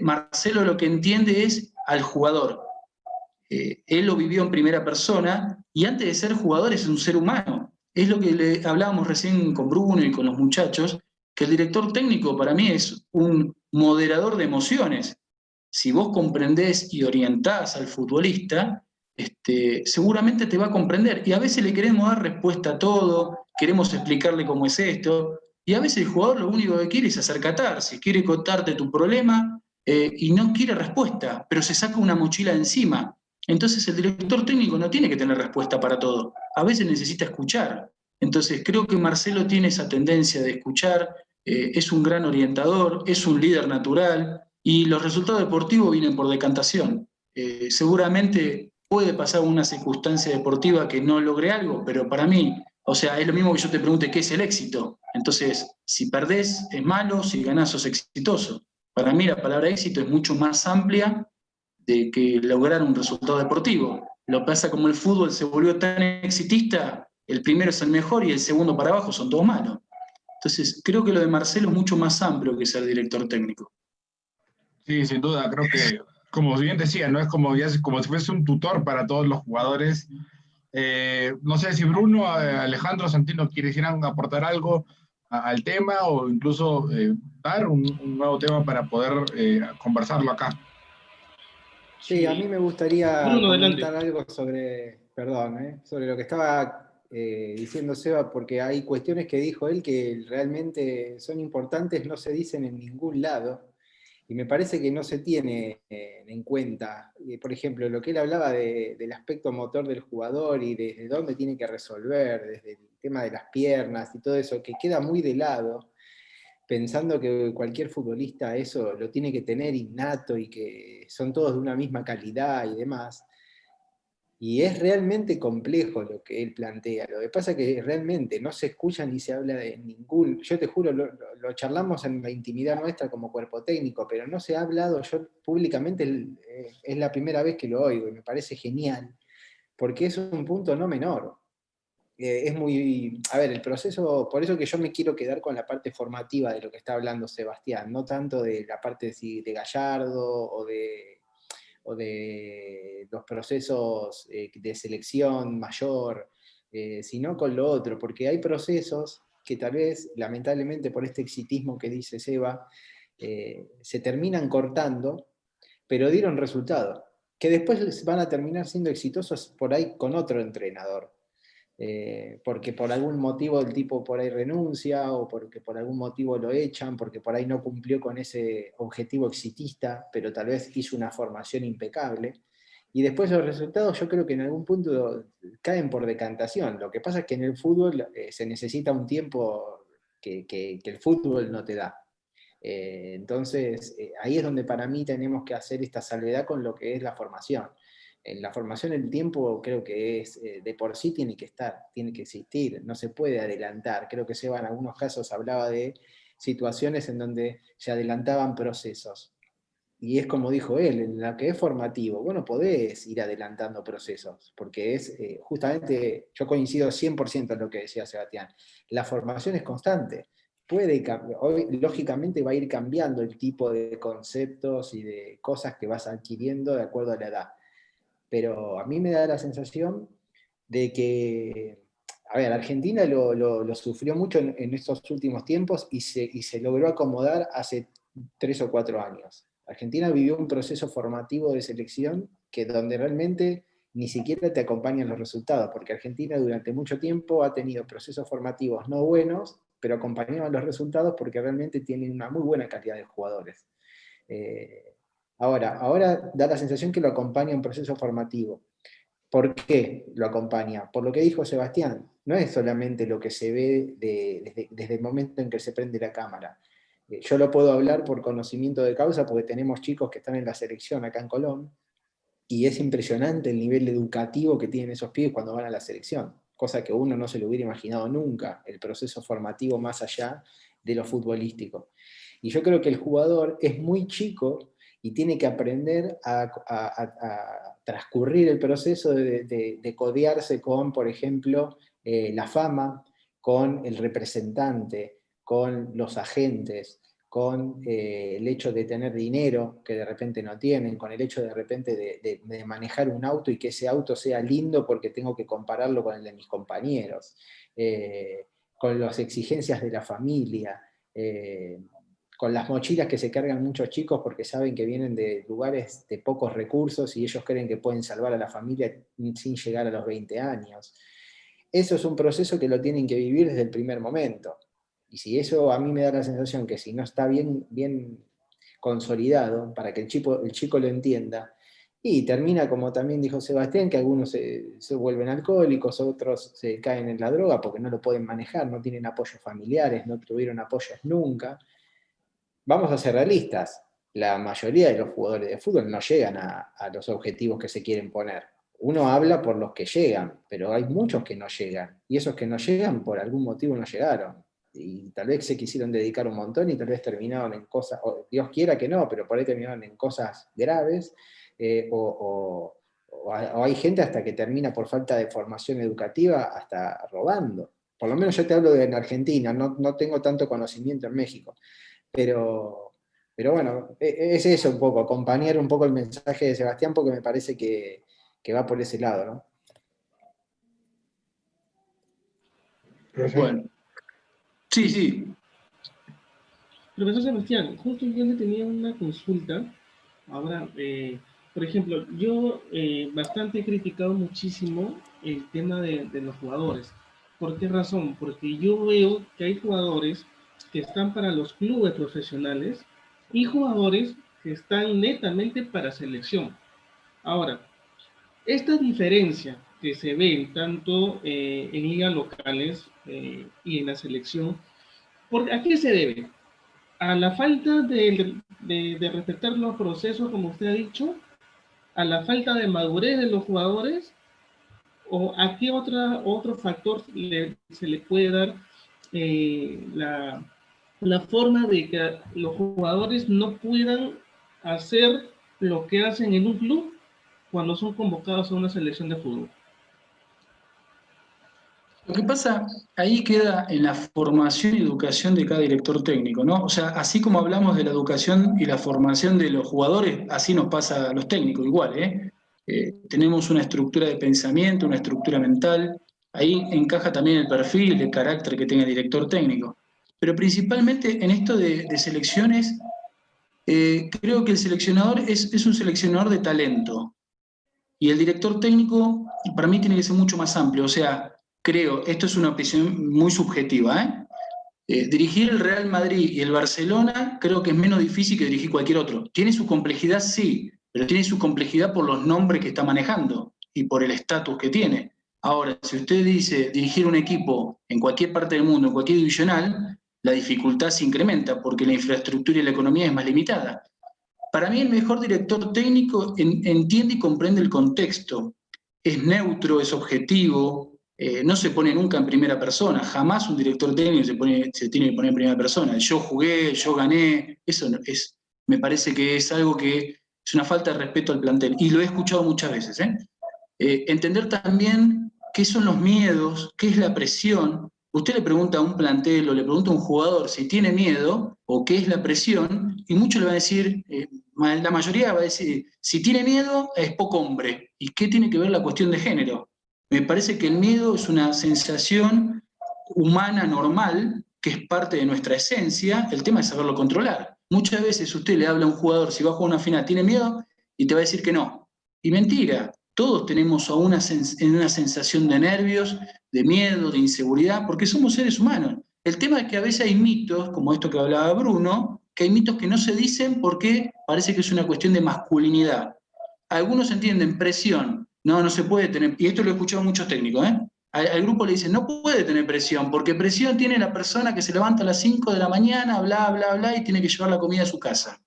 Marcelo lo que entiende es al jugador. Él lo vivió en primera persona y antes de ser jugador es un ser humano. Es lo que le hablábamos recién con Bruno y con los muchachos, que el director técnico para mí es un moderador de emociones. Si vos comprendés y orientás al futbolista, seguramente te va a comprender. Y a veces le queremos dar respuesta a todo, queremos explicarle cómo es esto, y a veces el jugador lo único que quiere es hacer catarsis, quiere contarte tu problema y no quiere respuesta, pero se saca una mochila de encima. Entonces el director técnico no tiene que tener respuesta para todo, a veces necesita escuchar. Entonces creo que Marcelo tiene esa tendencia de escuchar, es un gran orientador, es un líder natural y los resultados deportivos vienen por decantación. Seguramente puede pasar una circunstancia deportiva que no logre algo, pero para mí, o sea, es lo mismo que yo te pregunte qué es el éxito. Entonces, si perdés es malo, si ganás sos exitoso. Para mí la palabra éxito es mucho más amplia de que lograr un resultado deportivo. Lo que pasa como el fútbol se volvió tan exitista, el primero es el mejor y el segundo para abajo son todos malos. Entonces, creo que lo de Marcelo es mucho más amplio que ser director técnico. Sí, sin duda, creo que, como bien decía, ¿no? Es como, como si fuese un tutor para todos los jugadores. No sé si Bruno, Alejandro, Santino quisieran aportar algo al tema o incluso dar un nuevo tema para poder conversarlo acá. Sí, a mí me gustaría Bruno, comentar adelante. algo sobre, perdón, sobre lo que estaba diciendo Seba, porque hay cuestiones que dijo él que realmente son importantes, no se dicen en ningún lado, y me parece que no se tiene en cuenta. Por ejemplo, lo que él hablaba del aspecto motor del jugador y desde dónde tiene que resolver, desde el tema de las piernas y todo eso, que queda muy de lado pensando que cualquier futbolista eso lo tiene que tener innato y que son todos de una misma calidad y demás. Y es realmente complejo lo que él plantea. Lo que pasa es que realmente no se escucha ni se habla de ningún... Yo te juro, lo charlamos en la intimidad nuestra como cuerpo técnico, pero no se ha hablado, yo públicamente es la primera vez que lo oigo y me parece genial, porque es un punto no menor. Es muy, a ver, el proceso, por eso que yo me quiero quedar con la parte formativa de lo que está hablando Sebastián, no tanto de la parte de Gallardo o de los procesos de selección mayor, sino con lo otro, porque hay procesos que tal vez, lamentablemente por este exitismo que dice Seba, se terminan cortando, pero dieron resultado, que después van a terminar siendo exitosos por ahí con otro entrenador. Porque por algún motivo el tipo por ahí renuncia o porque por algún motivo lo echan, porque por ahí no cumplió con ese objetivo exitista, pero tal vez hizo una formación impecable. Y después los resultados yo creo que en algún punto caen por decantación. Lo que pasa es que en el fútbol se necesita un tiempo que el fútbol no te da. Entonces, ahí es donde para mí tenemos que hacer esta salvedad con lo que es la formación. En la formación el tiempo creo que es, de por sí tiene que estar, tiene que existir, no se puede adelantar. Creo que Seba en algunos casos hablaba de situaciones en donde se adelantaban procesos. Y es como dijo él, en la que es formativo, vos no podés ir adelantando procesos, porque es justamente, yo coincido 100% en lo que decía Sebastián, la formación es constante. Hoy, lógicamente va a ir cambiando el tipo de conceptos y de cosas que vas adquiriendo de acuerdo a la edad, pero a mí me da la sensación de que, a ver, Argentina lo sufrió mucho en estos últimos tiempos y se logró acomodar hace 3 o 4 años. Argentina vivió un proceso formativo de selección que donde realmente ni siquiera te acompañan los resultados, porque Argentina durante mucho tiempo ha tenido procesos formativos no buenos, pero acompañaban los resultados porque realmente tienen una muy buena calidad de jugadores. Eh, ahora da la sensación que lo acompaña un proceso formativo. ¿Por qué lo acompaña? Por lo que dijo Sebastián, no es solamente lo que se ve desde el momento en que se prende la cámara. Yo lo puedo hablar por conocimiento de causa porque tenemos chicos que están en la selección acá en Colón, y es impresionante el nivel educativo que tienen esos pibes cuando van a la selección, cosa que uno no se lo hubiera imaginado nunca, el proceso formativo más allá de lo futbolístico. Y yo creo que el jugador es muy chico y tiene que aprender a transcurrir el proceso de codearse con, por ejemplo, la fama, con el representante, con los agentes, con el hecho de tener dinero que de repente no tienen, con el hecho de repente de manejar un auto y que ese auto sea lindo porque tengo que compararlo con el de mis compañeros, con las exigencias de la familia, con las mochilas que se cargan muchos chicos porque saben que vienen de lugares de pocos recursos y ellos creen que pueden salvar a la familia sin llegar a los 20 años. Eso es un proceso que lo tienen que vivir desde el primer momento. Y si eso a mí me da la sensación que si no está bien consolidado para que el chico lo entienda, y termina como también dijo Sebastián, que algunos se vuelven alcohólicos, otros se caen en la droga porque no lo pueden manejar, no tienen apoyos familiares, no tuvieron apoyos nunca. Vamos a ser realistas, la mayoría de los jugadores de fútbol no llegan a los objetivos que se quieren poner. Uno habla por los que llegan, pero hay muchos que no llegan, y esos que no llegan por algún motivo no llegaron. Y tal vez se quisieron dedicar un montón y tal vez terminaron en cosas, o Dios quiera que no, pero por ahí terminaron en cosas graves, o hay gente hasta que termina por falta de formación educativa hasta robando. Por lo menos yo te hablo de en Argentina, no tengo tanto conocimiento en México, pero bueno, es eso un poco, acompañar un poco el mensaje de Sebastián porque me parece que va por ese lado, ¿no? Bueno. Sí, sí. Profesor Sebastián, justo yo le tenía una consulta. Ahora, por ejemplo, yo bastante he criticado muchísimo el tema de los jugadores. ¿Por qué razón? Porque yo veo que hay jugadores que están para los clubes profesionales y jugadores que están netamente para selección. Ahora, esta diferencia que se ve tanto en ligas locales y en la selección, ¿a qué se debe? ¿A la falta de respetar los procesos, como usted ha dicho? ¿A la falta de madurez de los jugadores? ¿O a qué otro factor se le puede dar la forma de que los jugadores no puedan hacer lo que hacen en un club cuando son convocados a una selección de fútbol? Lo que pasa ahí queda en la formación y educación de cada director técnico, ¿no? O sea, así como hablamos de la educación y la formación de los jugadores, así nos pasa a los técnicos, igual, ¿eh? Tenemos una estructura de pensamiento, una estructura mental, ahí encaja también el perfil, el carácter que tenga el director técnico. Pero principalmente en esto de selecciones, creo que el seleccionador es un seleccionador de talento. Y el director técnico, para mí, tiene que ser mucho más amplio. O sea, creo, esto es una opinión muy subjetiva, dirigir el Real Madrid y el Barcelona creo que es menos difícil que dirigir cualquier otro. ¿Tiene su complejidad? Sí, pero tiene su complejidad por los nombres que está manejando y por el estatus que tiene. Ahora, si usted dice dirigir un equipo en cualquier parte del mundo, en cualquier divisional, la dificultad se incrementa porque la infraestructura y la economía es más limitada. Para mí el mejor director técnico entiende y comprende el contexto. Es neutro, es objetivo, no se pone nunca en primera persona. Jamás un director técnico se tiene que poner en primera persona. Yo jugué, yo gané. Eso me parece que es algo que es una falta de respeto al plantel. Y lo he escuchado muchas veces. Entender también qué son los miedos, qué es la presión. Usted le pregunta a un plantel o le pregunta a un jugador si tiene miedo o qué es la presión, y muchos le van a decir, la mayoría va a decir, si tiene miedo es poco hombre. ¿Y qué tiene que ver la cuestión de género? Me parece que el miedo es una sensación humana normal, que es parte de nuestra esencia, el tema es saberlo controlar. Muchas veces usted le habla a un jugador, si va a jugar una final, ¿tiene miedo? Y te va a decir que no. Y mentira, todos tenemos una sensación de nervios, de miedo, de inseguridad, porque somos seres humanos. El tema es que a veces hay mitos, como esto que hablaba Bruno, que hay mitos que no se dicen porque parece que es una cuestión de masculinidad. Algunos entienden presión, no se puede tener, y esto lo he escuchado muchos técnicos, al grupo le dicen, no puede tener presión, porque presión tiene la persona que se levanta a las 5 de la mañana, bla, bla, bla, y tiene que llevar la comida a su casa.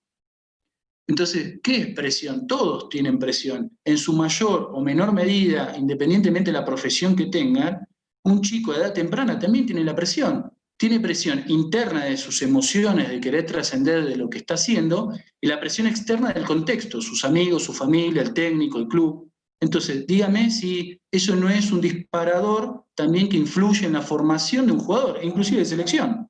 Entonces, ¿qué es presión? Todos tienen presión. En su mayor o menor medida, independientemente de la profesión que tengan, un chico de edad temprana también tiene la presión. Tiene presión interna de sus emociones, de querer trascender de lo que está haciendo, y la presión externa del contexto, sus amigos, su familia, el técnico, el club. Entonces, dígame si eso no es un disparador también que influye en la formación de un jugador, e inclusive de selección.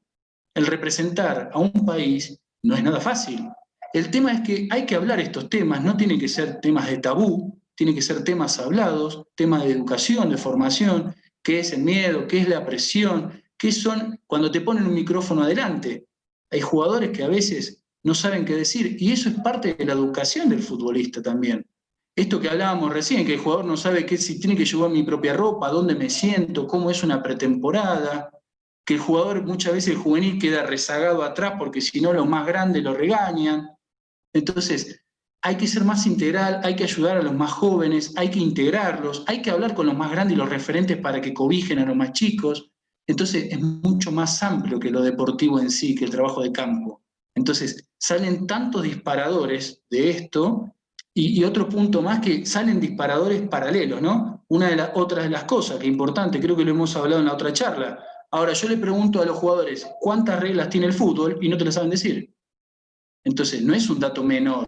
El representar a un país no es nada fácil. El tema es que hay que hablar estos temas, no tienen que ser temas de tabú, tienen que ser temas hablados, temas de educación, de formación, qué es el miedo, qué es la presión, qué son cuando te ponen un micrófono adelante. Hay jugadores que a veces no saben qué decir, y eso es parte de la educación del futbolista también. Esto que hablábamos recién, que el jugador no sabe qué, si tiene que llevar mi propia ropa, dónde me siento, cómo es una pretemporada, que el jugador muchas veces el juvenil queda rezagado atrás porque si no los más grandes lo regañan. Entonces, hay que ser más integral, hay que ayudar a los más jóvenes, hay que integrarlos, hay que hablar con los más grandes y los referentes para que cobijen a los más chicos. Entonces, es mucho más amplio que lo deportivo en sí, que el trabajo de campo. Entonces, salen tantos disparadores de esto, y otro punto más, que salen disparadores paralelos, ¿no? Otra de las cosas que es importante, creo que lo hemos hablado en la otra charla. Ahora, yo le pregunto a los jugadores, ¿cuántas reglas tiene el fútbol? Y no te las saben decir. Entonces, no es un dato menor.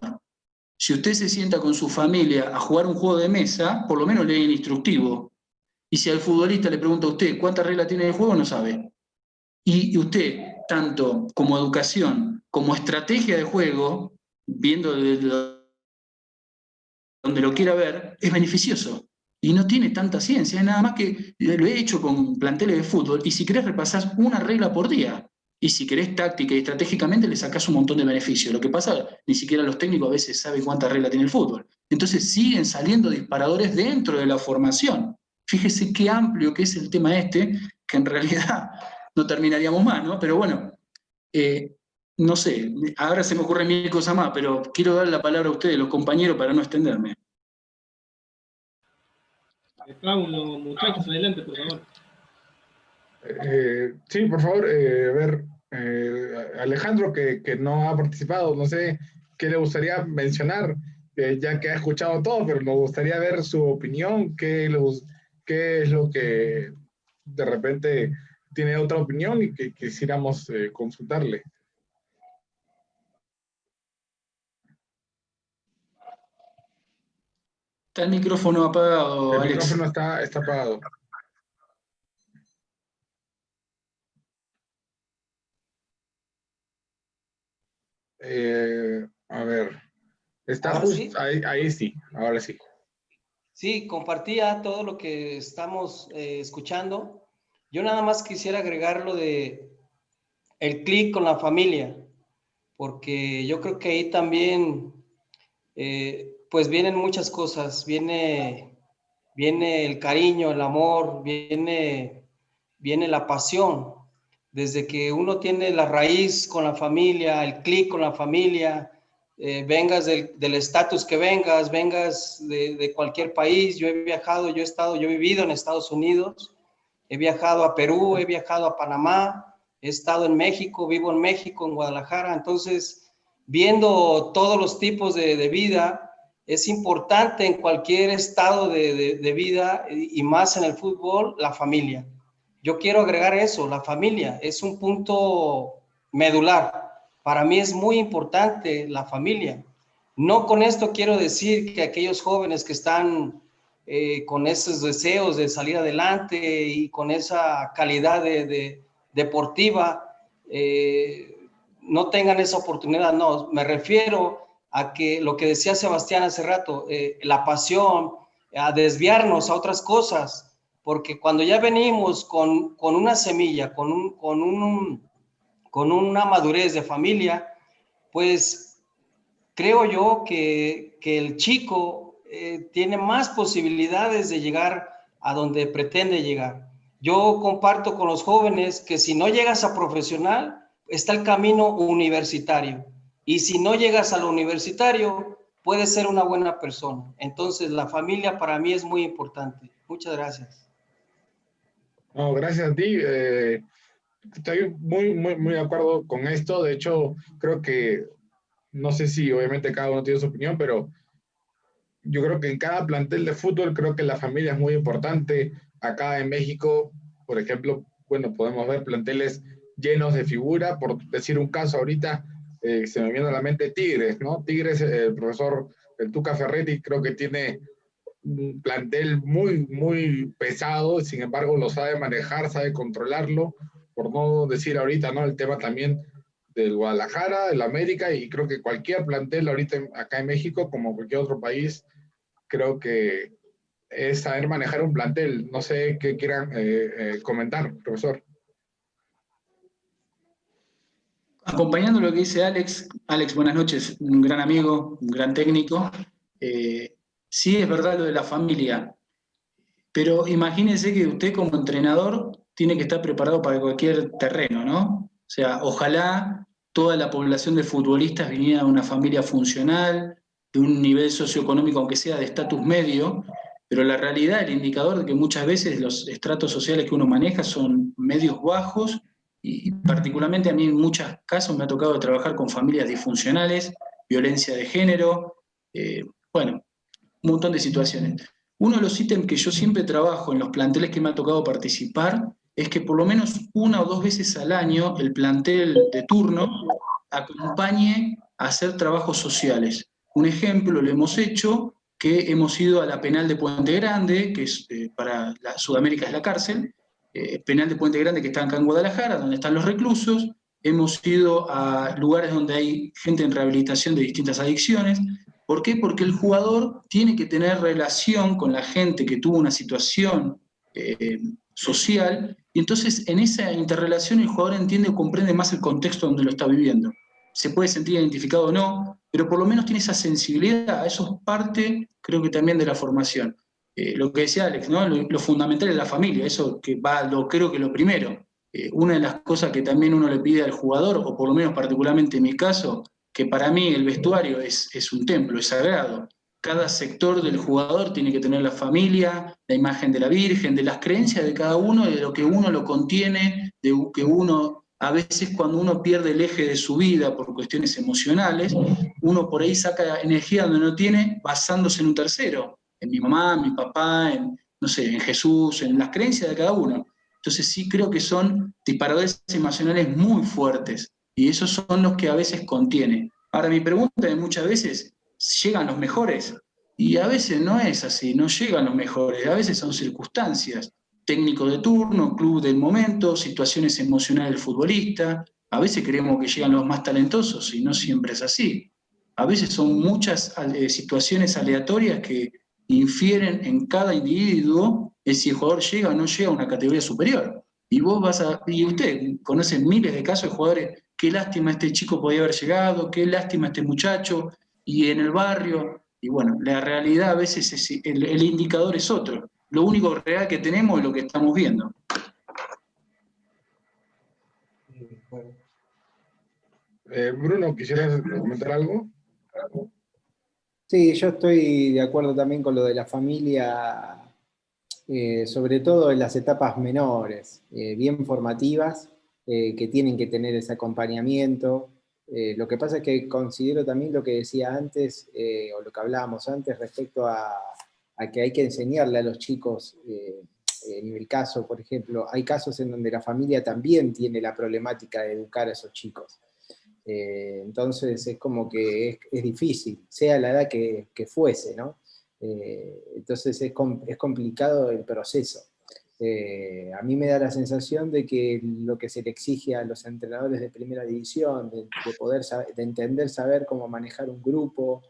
Si usted se sienta con su familia a jugar un juego de mesa, por lo menos lee el instructivo. Y si al futbolista le pregunta a usted cuántas reglas tiene el juego, no sabe. Y usted, tanto como educación, como estrategia de juego, viendo donde lo quiera ver, es beneficioso. Y no tiene tanta ciencia, es nada más que lo he hecho con planteles de fútbol, y si querés repasás una regla por día. Y si querés táctica y estratégicamente le sacás un montón de beneficios. Lo que pasa, ni siquiera los técnicos a veces saben cuántas reglas tiene el fútbol. Entonces siguen saliendo disparadores dentro de la formación. Fíjese qué amplio que es el tema este, que en realidad no terminaríamos más, ¿no? Pero bueno, no sé, ahora se me ocurren mil cosas más, pero quiero dar la palabra a ustedes, los compañeros, para no extenderme. Paulo, muchachos, adelante, por favor. Sí, por favor, a ver, Alejandro, que no ha participado, no sé qué le gustaría mencionar, ya que ha escuchado todo, pero nos gustaría ver su opinión, qué es lo que de repente tiene otra opinión y que quisiéramos consultarle. Está el micrófono apagado, El Alex. micrófono está apagado. A ver, está ¿Ahora justo sí? ahí sí, ahora sí. Sí, compartía todo lo que estamos escuchando. Yo nada más quisiera agregar lo de el clic con la familia, porque yo creo que ahí también, pues vienen muchas cosas. Viene el cariño, el amor, viene la pasión. Desde que uno tiene la raíz con la familia, el clic con la familia, vengas del estatus que vengas de cualquier país. Yo he viajado, yo he vivido en Estados Unidos, he viajado a Perú, he viajado a Panamá, he estado en México, vivo en México, en Guadalajara. Entonces, viendo todos los tipos de vida, es importante en cualquier estado de vida y más en el fútbol, la familia. Yo quiero agregar eso, la familia es un punto medular. Para mí es muy importante la familia. No con esto quiero decir que aquellos jóvenes que están con esos deseos de salir adelante y con esa calidad deportiva no tengan esa oportunidad. No, me refiero a que lo que decía Sebastián hace rato, la pasión, a desviarnos a otras cosas, porque cuando ya venimos con una semilla, con una madurez de familia, pues creo yo que el chico tiene más posibilidades de llegar a donde pretende llegar. Yo comparto con los jóvenes que si no llegas a profesional, está el camino universitario. Y si no llegas a lo universitario, puedes ser una buena persona. Entonces, la familia para mí es muy importante. Muchas gracias. No, gracias a ti. Estoy muy de acuerdo con esto. De hecho, creo que, no sé si obviamente cada uno tiene su opinión, pero yo creo que en cada plantel de fútbol creo que la familia es muy importante. Acá en México, por ejemplo, bueno, podemos ver planteles llenos de figura. Por decir un caso ahorita, se me viene a la mente Tigres, ¿no? Tigres, el profesor el Tuca Ferretti creo que tiene un plantel muy pesado, sin embargo lo sabe manejar, sabe controlarlo, por no decir ahorita, ¿no? El tema también del Guadalajara, del América, y creo que cualquier plantel ahorita acá en México, como cualquier otro país, creo que es saber manejar un plantel. No sé qué quieran comentar, profesor. Acompañando lo que dice Alex, Alex, buenas noches, un gran amigo, un gran técnico. Sí, es verdad lo de la familia, pero imagínense que usted como entrenador tiene que estar preparado para cualquier terreno, ¿no? O sea, ojalá toda la población de futbolistas viniera de una familia funcional, de un nivel socioeconómico, aunque sea de estatus medio, pero la realidad, el indicador de que muchas veces los estratos sociales que uno maneja son medios bajos, y particularmente a mí en muchos casos me ha tocado trabajar con familias disfuncionales, violencia de género, eh, bueno, un montón de situaciones. Uno de los ítems que yo siempre trabajo en los planteles que me ha tocado participar es que por lo menos una o dos veces al año el plantel de turno acompañe a hacer trabajos sociales. Un ejemplo lo hemos hecho, que hemos ido a la penal de Puente Grande, que es para la, Sudamérica es la cárcel, penal de Puente Grande que está acá en Guadalajara, donde están los reclusos. Hemos ido a lugares donde hay gente en rehabilitación de distintas adicciones. ¿Por qué? Porque el jugador tiene que tener relación con la gente que tuvo una situación social, y entonces en esa interrelación el jugador entiende o comprende más el contexto donde lo está viviendo. Se puede sentir identificado o no, pero por lo menos tiene esa sensibilidad. Eso es parte, creo que también de la formación. Lo que decía Alex, ¿no? Lo fundamental es la familia, eso que va, creo que lo primero. Una de las cosas que también uno le pide al jugador, o por lo menos particularmente en mi caso, que para mí el vestuario es un templo, es sagrado. Cada sector del jugador tiene que tener la familia, la imagen de la Virgen, de las creencias de cada uno, de lo que uno lo contiene, de que uno, a veces cuando uno pierde el eje de su vida por cuestiones emocionales, uno por ahí saca energía donde no tiene basándose en un tercero, en mi mamá, en mi papá, en, no sé, en Jesús, en las creencias de cada uno. Entonces sí creo que son disparadores emocionales muy fuertes, y esos son los que a veces contiene. Ahora, mi pregunta es muchas veces, ¿llegan los mejores? Y a veces no es así, no llegan los mejores, a veces son circunstancias, técnico de turno, club del momento, situaciones emocionales del futbolista, a veces creemos que llegan los más talentosos y no siempre es así. A veces son muchas situaciones aleatorias que infieren en cada individuo si el jugador llega o no llega a una categoría superior. Y vos vas a, y usted conoce miles de casos de jugadores, qué lástima este chico podía haber llegado, qué lástima este muchacho, y en el barrio, y bueno, la realidad a veces es, el indicador es otro. Lo único real que tenemos es lo que estamos viendo. Bruno, ¿quisieras comentar algo? Sí, yo estoy de acuerdo también con lo de la familia, sobre todo en las etapas menores, bien formativas, que tienen que tener ese acompañamiento. Lo que pasa es que considero también lo que decía antes, o lo que hablábamos antes respecto a que hay que enseñarle a los chicos, en el caso, por ejemplo, hay casos en donde la familia también tiene la problemática de educar a esos chicos. Entonces es como que es difícil, sea la edad que fuese, ¿no? Entonces es complicado el proceso. A mí me da la sensación de que lo que se le exige a los entrenadores de primera división, de poder saber, de entender, saber cómo manejar un grupo,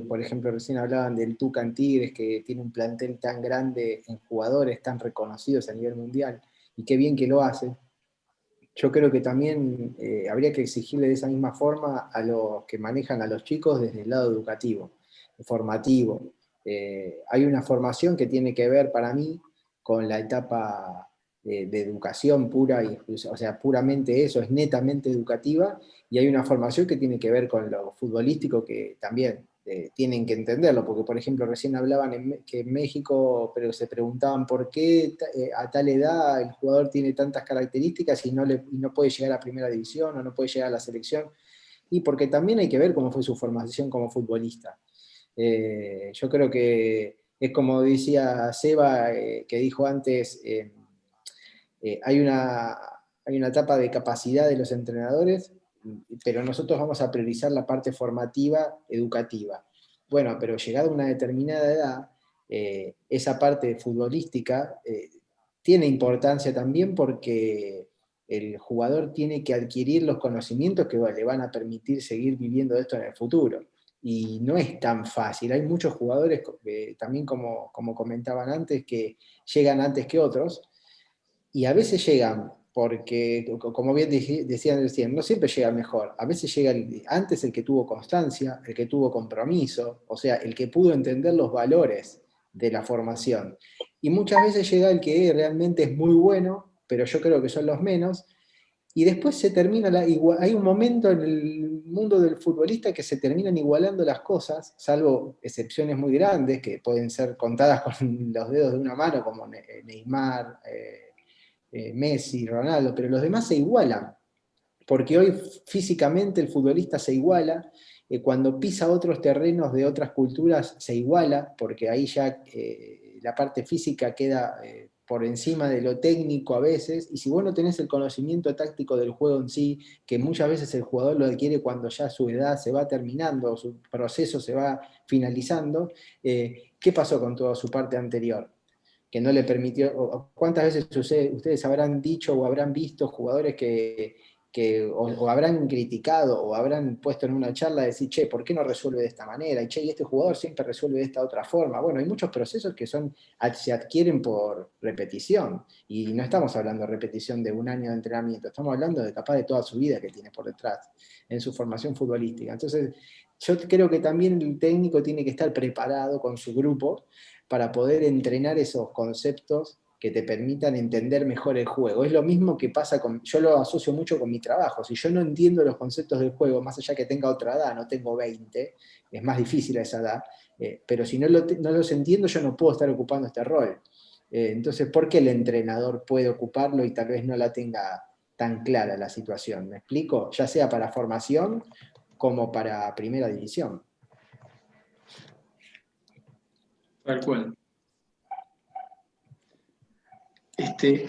por ejemplo, recién hablaban del Tuca en Tigres, que tiene un plantel tan grande en jugadores tan reconocidos a nivel mundial, y qué bien que lo hace. Yo creo que también habría que exigirle de esa misma forma a los que manejan a los chicos desde el lado educativo, formativo. Hay una formación que tiene que ver para mí con la etapa de educación pura, o sea, puramente eso, es netamente educativa, y hay una formación que tiene que ver con lo futbolístico que también tienen que entenderlo, porque por ejemplo recién hablaban que en México, pero se preguntaban por qué a tal edad el jugador tiene tantas características y no puede llegar a primera división o no puede llegar a la selección, y porque también hay que ver cómo fue su formación como futbolista. Yo creo que es como decía Seba, que dijo antes, hay una etapa de capacidad de los entrenadores, pero nosotros vamos a priorizar la parte formativa, educativa. Bueno, pero llegada a una determinada edad, esa parte futbolística tiene importancia también porque el jugador tiene que adquirir los conocimientos que le van a permitir seguir viviendo esto en el futuro. Y no es tan fácil. Hay muchos jugadores, también como comentaban antes, que llegan antes que otros, y a veces llegan porque, como bien decían recién, no siempre llega mejor. A veces llega antes el que tuvo constancia, el que tuvo compromiso, o sea, el que pudo entender los valores de la formación. Y muchas veces llega el que realmente es muy bueno, pero yo creo que son los menos, y después se termina, hay un momento en el mundo del futbolista que se terminan igualando las cosas, salvo excepciones muy grandes que pueden ser contadas con los dedos de una mano, como Neymar, Messi, Ronaldo, pero los demás se igualan, porque hoy físicamente el futbolista se iguala, cuando pisa otros terrenos de otras culturas se iguala, porque ahí ya la parte física queda por encima de lo técnico a veces, y si vos no tenés el conocimiento táctico del juego en sí, que muchas veces el jugador lo adquiere cuando ya su edad se va terminando, su proceso se va finalizando, ¿qué pasó con toda su parte anterior? Que no le permitió, ¿cuántas veces ustedes habrán dicho o habrán visto jugadores o habrán criticado o habrán puesto en una charla decir, che, ¿por qué no resuelve de esta manera? Y che, y este jugador siempre resuelve de esta otra forma. Bueno, hay muchos procesos que se adquieren por repetición, y no estamos hablando de repetición de un año de entrenamiento, estamos hablando de capaz de toda su vida que tiene por detrás en su formación futbolística. Entonces, yo creo que también el técnico tiene que estar preparado con su grupo para poder entrenar esos conceptos que te permitan entender mejor el juego. Es lo mismo que pasa yo lo asocio mucho con mi trabajo. Si yo no entiendo los conceptos del juego, más allá que tenga otra edad, no tengo 20, es más difícil a esa edad, pero si no los entiendo, yo no puedo estar ocupando este rol. Entonces, ¿por qué el entrenador puede ocuparlo y tal vez no la tenga tan clara la situación? ¿Me explico? Ya sea para formación como para primera división. Tal cual.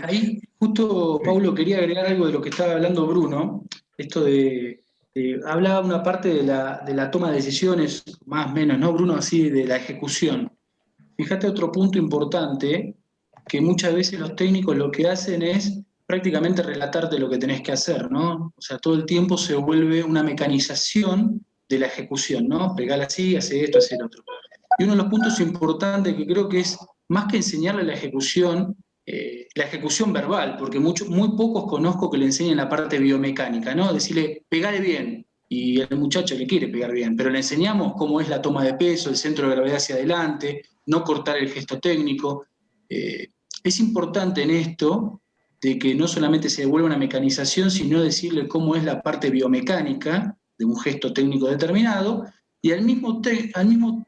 Ahí justo, Paulo, quería agregar algo de lo que estaba hablando Bruno, esto hablaba una parte de la toma de decisiones, más o menos, ¿no, Bruno? Así, de la ejecución. Fíjate otro punto importante, que muchas veces los técnicos lo que hacen es prácticamente relatarte lo que tenés que hacer, ¿no? O sea, todo el tiempo se vuelve una mecanización de la ejecución, ¿no? Pegar así, hacer esto, hacer otro. Y uno de los puntos importantes que creo que es, más que enseñarle la ejecución verbal, porque muy pocos conozco que le enseñen la parte biomecánica, ¿no? Decirle, pegale bien, y el muchacho le quiere pegar bien, pero le enseñamos cómo es la toma de peso, el centro de gravedad hacia adelante, no cortar el gesto técnico. Es importante en esto de que no solamente se devuelva una mecanización, sino decirle cómo es la parte biomecánica de un gesto técnico determinado, y al mismo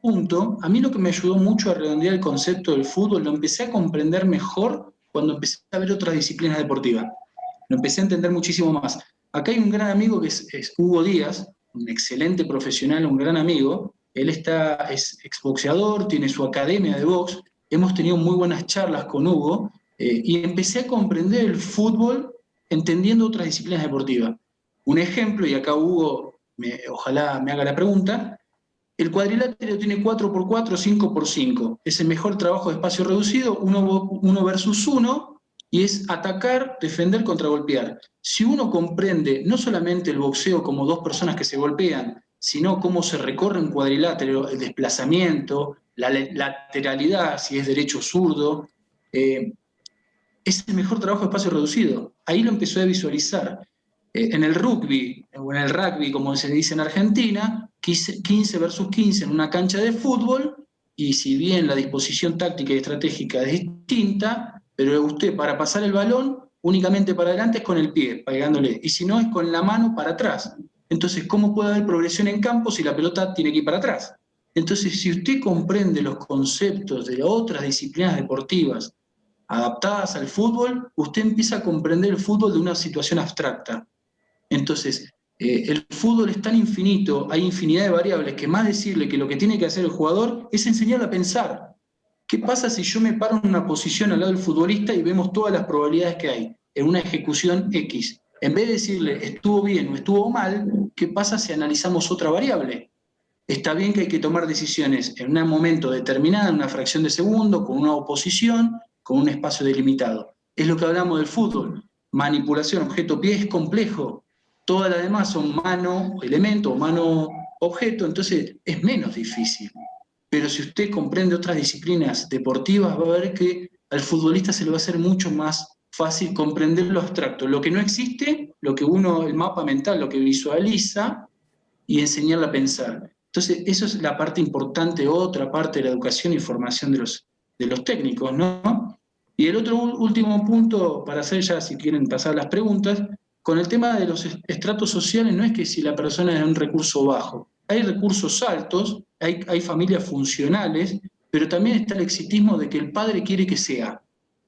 punto, a mí lo que me ayudó mucho a redondear el concepto del fútbol, lo empecé a comprender mejor cuando empecé a ver otras disciplinas deportivas. Lo empecé a entender muchísimo más. Acá hay un gran amigo que es Hugo Díaz, un excelente profesional, un gran amigo. Él es exboxeador, tiene su academia de box. Hemos tenido muy buenas charlas con Hugo y empecé a comprender el fútbol entendiendo otras disciplinas deportivas. Un ejemplo, y acá Hugo ojalá me haga la pregunta, el cuadrilátero tiene 4x4, 5x5. Es el mejor trabajo de espacio reducido, 1 versus 1, y es atacar, defender, contragolpear. Si uno comprende no solamente el boxeo como dos personas que se golpean, sino cómo se recorre un cuadrilátero, el desplazamiento, la lateralidad, si es derecho o zurdo, es el mejor trabajo de espacio reducido. Ahí lo empezó a visualizar. En el rugby, o en el rugby, como se dice en Argentina, 15 versus 15 en una cancha de fútbol, y si bien la disposición táctica y estratégica es distinta, pero usted para pasar el balón, únicamente para adelante es con el pie, pegándole, y si no es con la mano para atrás. Entonces, ¿cómo puede haber progresión en campo si la pelota tiene que ir para atrás? Entonces, si usted comprende los conceptos de otras disciplinas deportivas adaptadas al fútbol, usted empieza a comprender el fútbol de una situación abstracta. Entonces, el fútbol es tan infinito, hay infinidad de variables, que más decirle que lo que tiene que hacer el jugador es enseñarle a pensar. ¿Qué pasa si yo me paro en una posición al lado del futbolista y vemos todas las probabilidades que hay en una ejecución X? En vez de decirle estuvo bien o estuvo mal, ¿qué pasa si analizamos otra variable? Está bien que hay que tomar decisiones en un momento determinado, en una fracción de segundo, con una oposición, con un espacio delimitado. Es lo que hablamos del fútbol. Manipulación objeto-pie es complejo. Todas las demás son mano-elemento o mano-objeto, entonces es menos difícil. Pero si usted comprende otras disciplinas deportivas, va a ver que al futbolista se le va a hacer mucho más fácil comprender lo abstracto, lo que no existe, lo que uno, el mapa mental, lo que visualiza, y enseñarle a pensar. Entonces, eso es la parte importante, otra parte de la educación y formación de los técnicos, ¿no? Y el otro último punto, para hacer ya, si quieren pasar las preguntas, con el tema de los estratos sociales, no es que si la persona es de un recurso bajo, hay recursos altos, hay familias funcionales, pero también está el exitismo de que el padre quiere que sea.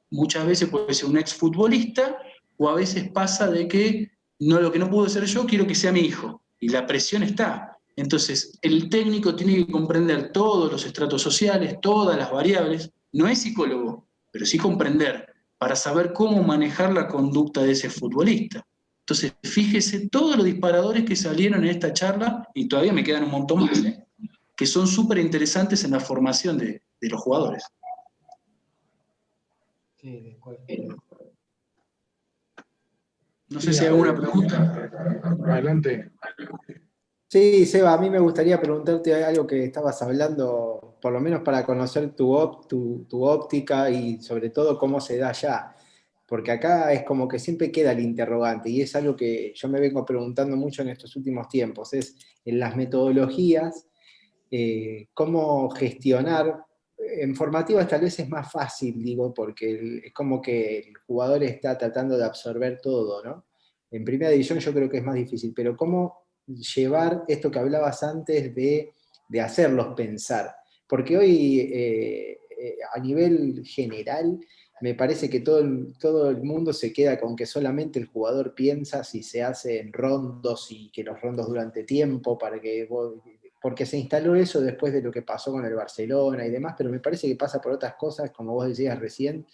Muchas veces puede ser un exfutbolista, o a veces pasa de que no, lo que no puedo ser yo, quiero que sea mi hijo. Y la presión está. Entonces, el técnico tiene que comprender todos los estratos sociales, todas las variables. No es psicólogo, pero sí comprender para saber cómo manejar la conducta de ese futbolista. Entonces, fíjese todos los disparadores que salieron en esta charla, y todavía me quedan un montón más, que son súper interesantes en la formación de los jugadores. Sí, de acuerdo. No sé si hay alguna pregunta. Adelante. Sí, Seba, a mí me gustaría preguntarte algo que estabas hablando, por lo menos para conocer tu óptica y sobre todo cómo se da allá. Porque acá es como que siempre queda el interrogante y es algo que yo me vengo preguntando mucho en estos últimos tiempos, es en las metodologías, cómo gestionar. En formativas tal vez es más fácil, digo, porque es como que el jugador está tratando de absorber todo, ¿no? En primera división yo creo que es más difícil, pero cómo llevar esto que hablabas antes de hacerlos pensar. Porque hoy, a nivel general, me parece que todo el mundo se queda con que solamente el jugador piensa si se hace en rondos y que los rondos durante tiempo, porque se instaló eso después de lo que pasó con el Barcelona y demás, pero me parece que pasa por otras cosas, como vos decías recién,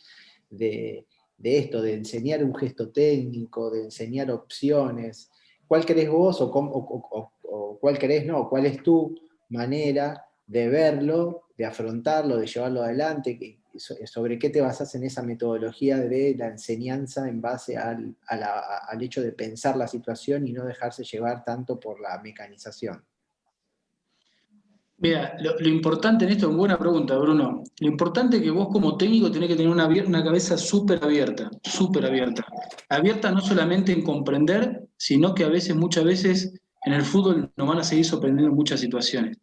de esto, de enseñar un gesto técnico, de enseñar opciones. ¿Cuál querés vos o cuál querés no? ¿Cuál es tu manera de verlo, de afrontarlo, de llevarlo adelante? ¿Sobre qué te basás en esa metodología de la enseñanza en base al hecho de pensar la situación y no dejarse llevar tanto por la mecanización? Mira, lo importante en esto, buena pregunta, Bruno. Lo importante es que vos como técnico tenés que tener una cabeza súper abierta, súper abierta. Abierta no solamente en comprender, sino que muchas veces, en el fútbol nos van a seguir sorprendiendo muchas situaciones.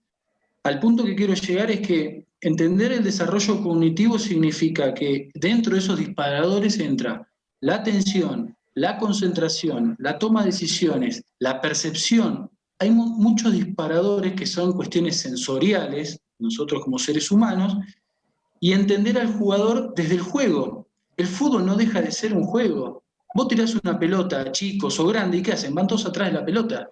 Al punto que quiero llegar es que entender el desarrollo cognitivo significa que dentro de esos disparadores entra la atención, la concentración, la toma de decisiones, la percepción. Hay muchos disparadores que son cuestiones sensoriales, nosotros como seres humanos, y entender al jugador desde el juego. El fútbol no deja de ser un juego. Vos tirás una pelota, chicos o grandes, ¿y qué hacen? Van todos atrás de la pelota.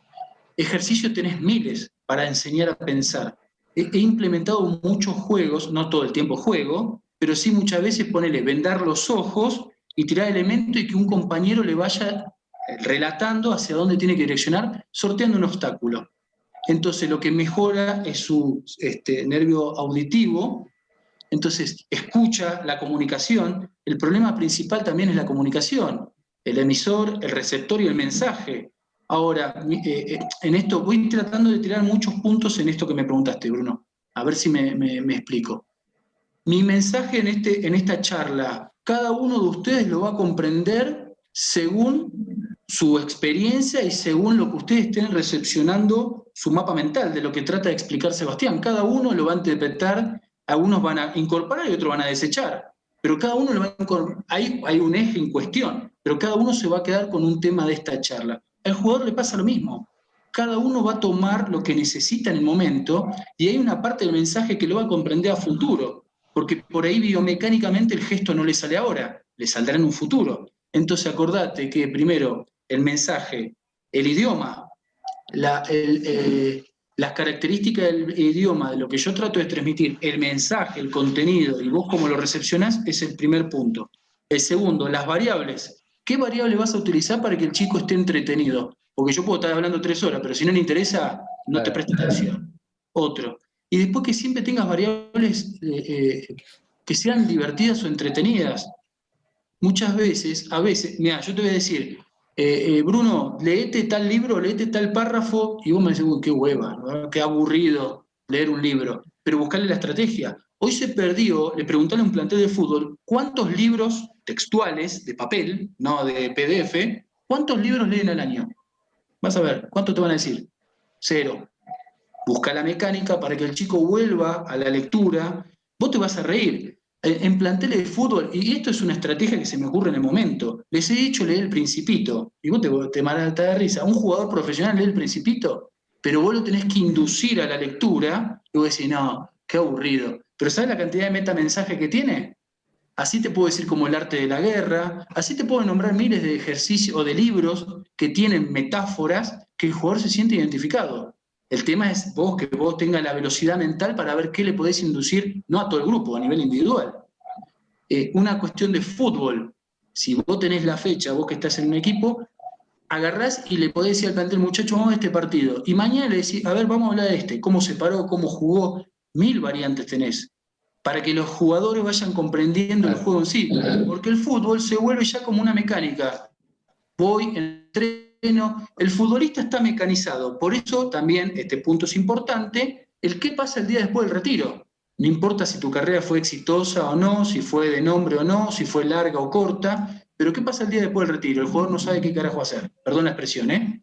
Ejercicio tenés miles para enseñar a pensar. He implementado muchos juegos, no todo el tiempo juego, pero sí muchas veces ponerle vendar los ojos y tirar elemento y que un compañero le vaya relatando hacia dónde tiene que direccionar, sorteando un obstáculo. Entonces lo que mejora es su nervio auditivo, entonces escucha la comunicación. El problema principal también es la comunicación, el emisor, el receptor y el mensaje. Ahora, en esto voy tratando de tirar muchos puntos en esto que me preguntaste, Bruno. A ver si me explico. Mi mensaje en esta charla, cada uno de ustedes lo va a comprender según su experiencia y según lo que ustedes estén recepcionando su mapa mental, de lo que trata de explicar Sebastián. Cada uno lo va a interpretar, algunos van a incorporar y otros van a desechar. Pero cada uno lo va a incorporar. Hay un eje en cuestión, pero cada uno se va a quedar con un tema de esta charla. Al jugador le pasa lo mismo. cada uno va a tomar lo que necesita en el momento y hay una parte del mensaje que lo va a comprender a futuro, porque por ahí biomecánicamente el gesto no le sale ahora, le saldrá en un futuro. Entonces acordate que primero el mensaje, el idioma, las características del idioma, de lo que yo trato de transmitir, el mensaje, el contenido y vos cómo lo recepcionás, es el primer punto. El segundo, las variables. ¿Qué variable vas a utilizar para que el chico esté entretenido? Porque yo puedo estar hablando 3 horas, pero si no le interesa, no te presta atención. Otro. Y después que siempre tengas variables que sean divertidas o entretenidas. Muchas veces, a veces, mira, yo te voy a decir, Bruno, leete tal libro, leete tal párrafo, y vos me decís, uy, qué hueva, ¿no? Qué aburrido leer un libro. Pero buscarle la estrategia. Hoy se perdió, le pregunté a un plantel de fútbol, ¿cuántos libros textuales, de papel, no de PDF, cuántos libros leen al año? Vas a ver, ¿cuánto te van a decir? 0. Busca la mecánica para que el chico vuelva a la lectura. Vos te vas a reír. En planteles de fútbol, y esto es una estrategia que se me ocurre en el momento, les he dicho leer El Principito, y vos te matas de risa. Un jugador profesional lee El Principito, pero vos lo tenés que inducir a la lectura, y vos decís, no, qué aburrido. Pero ¿sabés la cantidad de metamensajes que tiene? Así te puedo decir como El arte de la guerra, así te puedo nombrar miles de ejercicios o de libros que tienen metáforas que el jugador se siente identificado. El tema es que vos tengas la velocidad mental para ver qué le podés inducir, no a todo el grupo, a nivel individual. Una cuestión de fútbol, si vos tenés la fecha, vos que estás en un equipo, agarrás y le podés decir al plantel, muchacho, vamos a este partido. Y mañana le decís, a ver, vamos a hablar de este, cómo se paró, cómo jugó, 1000 variantes tenés, para que los jugadores vayan comprendiendo el juego en sí. Porque el fútbol se vuelve ya como una mecánica. Voy, entreno, el futbolista está mecanizado. Por eso también, este punto es importante, el qué pasa el día después del retiro. No importa si tu carrera fue exitosa o no, si fue de nombre o no, si fue larga o corta, pero ¿qué pasa el día después del retiro? El jugador no sabe qué carajo hacer. Perdón la expresión, ¿eh?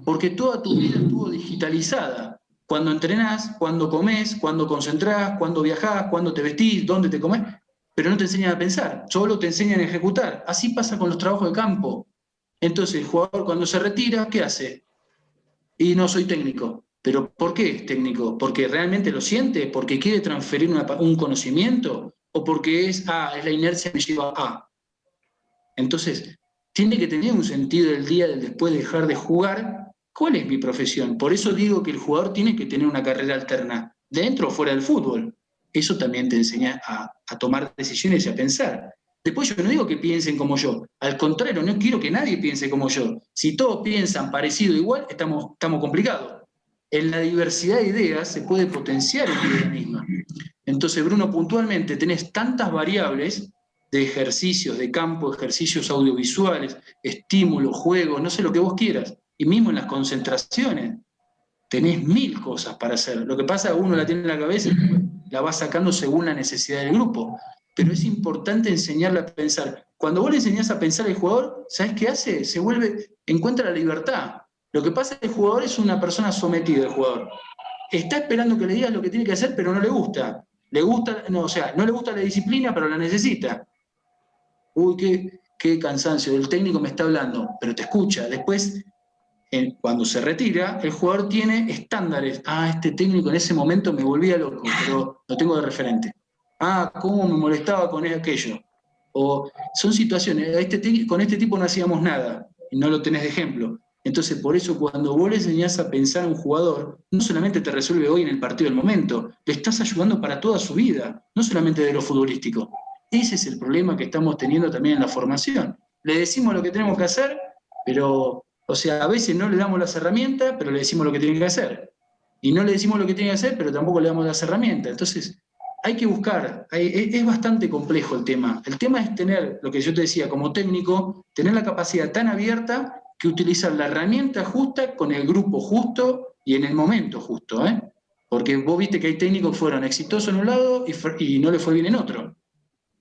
Porque toda tu vida estuvo digitalizada. Cuando entrenás, cuando comés, cuando concentrás, cuando viajás, cuando te vestís, dónde te comés, pero no te enseñan a pensar, solo te enseñan a ejecutar. Así pasa con los trabajos de campo. Entonces el jugador cuando se retira, ¿qué hace? Y no soy técnico. ¿Pero por qué es técnico? ¿Porque realmente lo siente? ¿Porque quiere transferir un conocimiento? ¿O porque es la inercia me lleva a? Entonces, tiene que tener un sentido el día del después de dejar de jugar. ¿Cuál es mi profesión? Por eso digo que el jugador tiene que tener una carrera alterna, dentro o fuera del fútbol. Eso también te enseña a tomar decisiones y a pensar. Después yo no digo que piensen como yo, al contrario, no quiero que nadie piense como yo. Si todos piensan parecido igual, estamos complicados. En la diversidad de ideas se puede potenciar el idea misma. Entonces, Bruno, puntualmente tenés tantas variables de ejercicios de campo, ejercicios audiovisuales, estímulos, juegos, no sé lo que vos quieras. Y mismo en las concentraciones, tenés 1000 cosas para hacer. Lo que pasa es que uno la tiene en la cabeza y la va sacando según la necesidad del grupo. Pero es importante enseñarle a pensar. Cuando vos le enseñás a pensar al jugador, ¿sabés qué hace? Encuentra la libertad. Lo que pasa es que el jugador es una persona sometida, el jugador. Está esperando que le digas lo que tiene que hacer, pero no le gusta. No le gusta la disciplina, pero la necesita. Uy, qué cansancio, el técnico me está hablando, pero te escucha. Después, cuando se retira, el jugador tiene estándares. Este técnico en ese momento me volvía loco, pero lo tengo de referente. Cómo me molestaba con aquello. O son situaciones, con este tipo no hacíamos nada, y no lo tenés de ejemplo. Entonces, por eso, cuando vos le enseñás a pensar a un jugador, no solamente te resuelve hoy en el partido del momento, le estás ayudando para toda su vida, no solamente de lo futbolístico. Ese es el problema que estamos teniendo también en la formación. Le decimos lo que tenemos que hacer, pero, a veces no le damos las herramientas, pero le decimos lo que tiene que hacer. Y no le decimos lo que tiene que hacer, pero tampoco le damos las herramientas. Entonces, hay que buscar, es bastante complejo el tema. El tema es tener, lo que yo te decía, como técnico, tener la capacidad tan abierta que utilizar la herramienta justa con el grupo justo y en el momento justo, ¿eh? Porque vos viste que hay técnicos que fueron exitosos en un lado y no le fue bien en otro.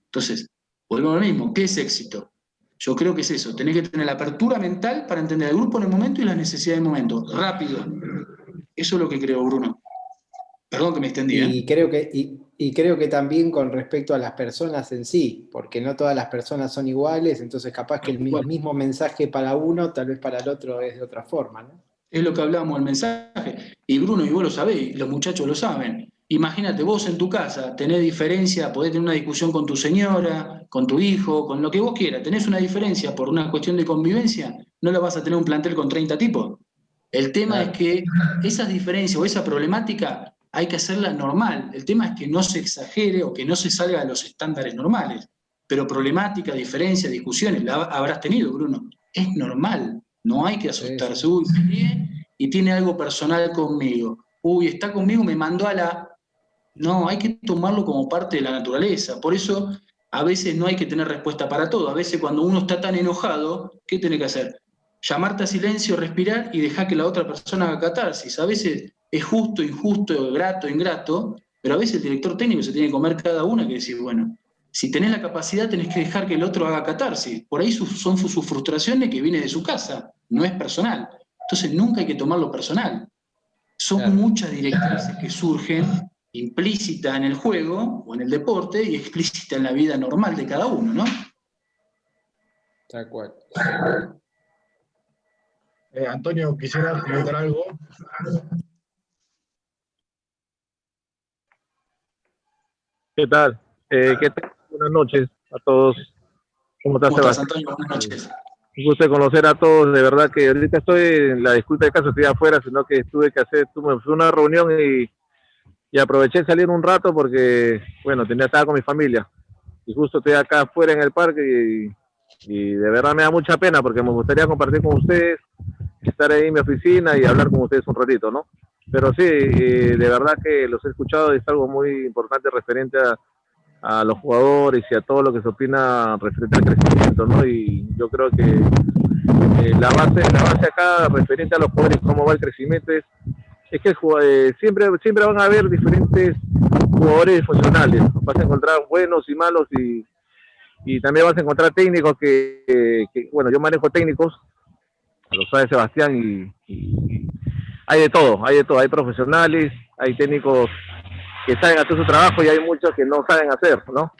Entonces, volvemos a lo mismo, ¿qué es éxito? Yo creo que es eso, tenés que tener la apertura mental para entender el grupo en el momento y las necesidades del momento, rápido. Eso es lo que creo, Bruno. Perdón que me extendí, ¿eh? Y creo que también con respecto a las personas en sí, porque no todas las personas son iguales, entonces capaz que el mismo mensaje para uno, tal vez para el otro es de otra forma, ¿no? Es lo que hablábamos del mensaje. Y Bruno, y vos lo sabés, los muchachos lo saben. Imagínate, vos en tu casa tenés diferencia, podés tener una discusión con tu señora, con tu hijo, con lo que vos quieras. Tenés una diferencia por una cuestión de convivencia, no la vas a tener un plantel con 30 tipos. El tema es que esas diferencias o esa problemática hay que hacerla normal. El tema es que no se exagere o que no se salga de los estándares normales. Pero problemática, diferencia, discusiones, la habrás tenido, Bruno. Es normal, no hay que asustarse. Sí. Uy, peleé y tiene algo personal conmigo. Uy, está conmigo, me mandó a la... No, hay que tomarlo como parte de la naturaleza. Por eso a veces no hay que tener respuesta para todo. A veces cuando uno está tan enojado, ¿qué tiene que hacer? Llamarte a silencio, respirar y dejar que la otra persona haga catarsis. A veces es justo, injusto, grato, ingrato, pero a veces el director técnico se tiene que comer cada una que decir, bueno, si tenés la capacidad tenés que dejar que el otro haga catarsis. Por ahí son sus frustraciones que vienen de su casa, no es personal. Entonces nunca hay que tomarlo personal. Son muchas directrices que surgen implícita en el juego o en el deporte y explícita en la vida normal de cada uno, ¿no? Tal cual. Antonio, quisiera comentar algo. ¿Qué tal? ¿Qué tal? Buenas noches a todos. ¿Cómo estás, ¿Cómo estás, Sebastián? Antonio? Buenas noches. Un gusto de conocer a todos. De verdad que ahorita estoy en la disculpa de caso, estoy afuera, sino que tuve una reunión y aproveché de salir un rato porque, bueno, estaba con mi familia. Y justo estoy acá afuera en el parque y de verdad me da mucha pena porque me gustaría compartir con ustedes, estar ahí en mi oficina y hablar con ustedes un ratito, ¿no? Pero sí, de verdad que los he escuchado y es algo muy importante referente a los jugadores y a todo lo que se opina referente al crecimiento, ¿no? Y yo creo que la base acá referente a los jugadores, cómo va el crecimiento, es que siempre van a haber diferentes jugadores funcionales. Vas a encontrar buenos y malos y también vas a encontrar técnicos que bueno, yo manejo técnicos, lo sabe Sebastián, y hay de todo, hay profesionales, hay técnicos que saben hacer su trabajo y hay muchos que no saben hacer, ¿no?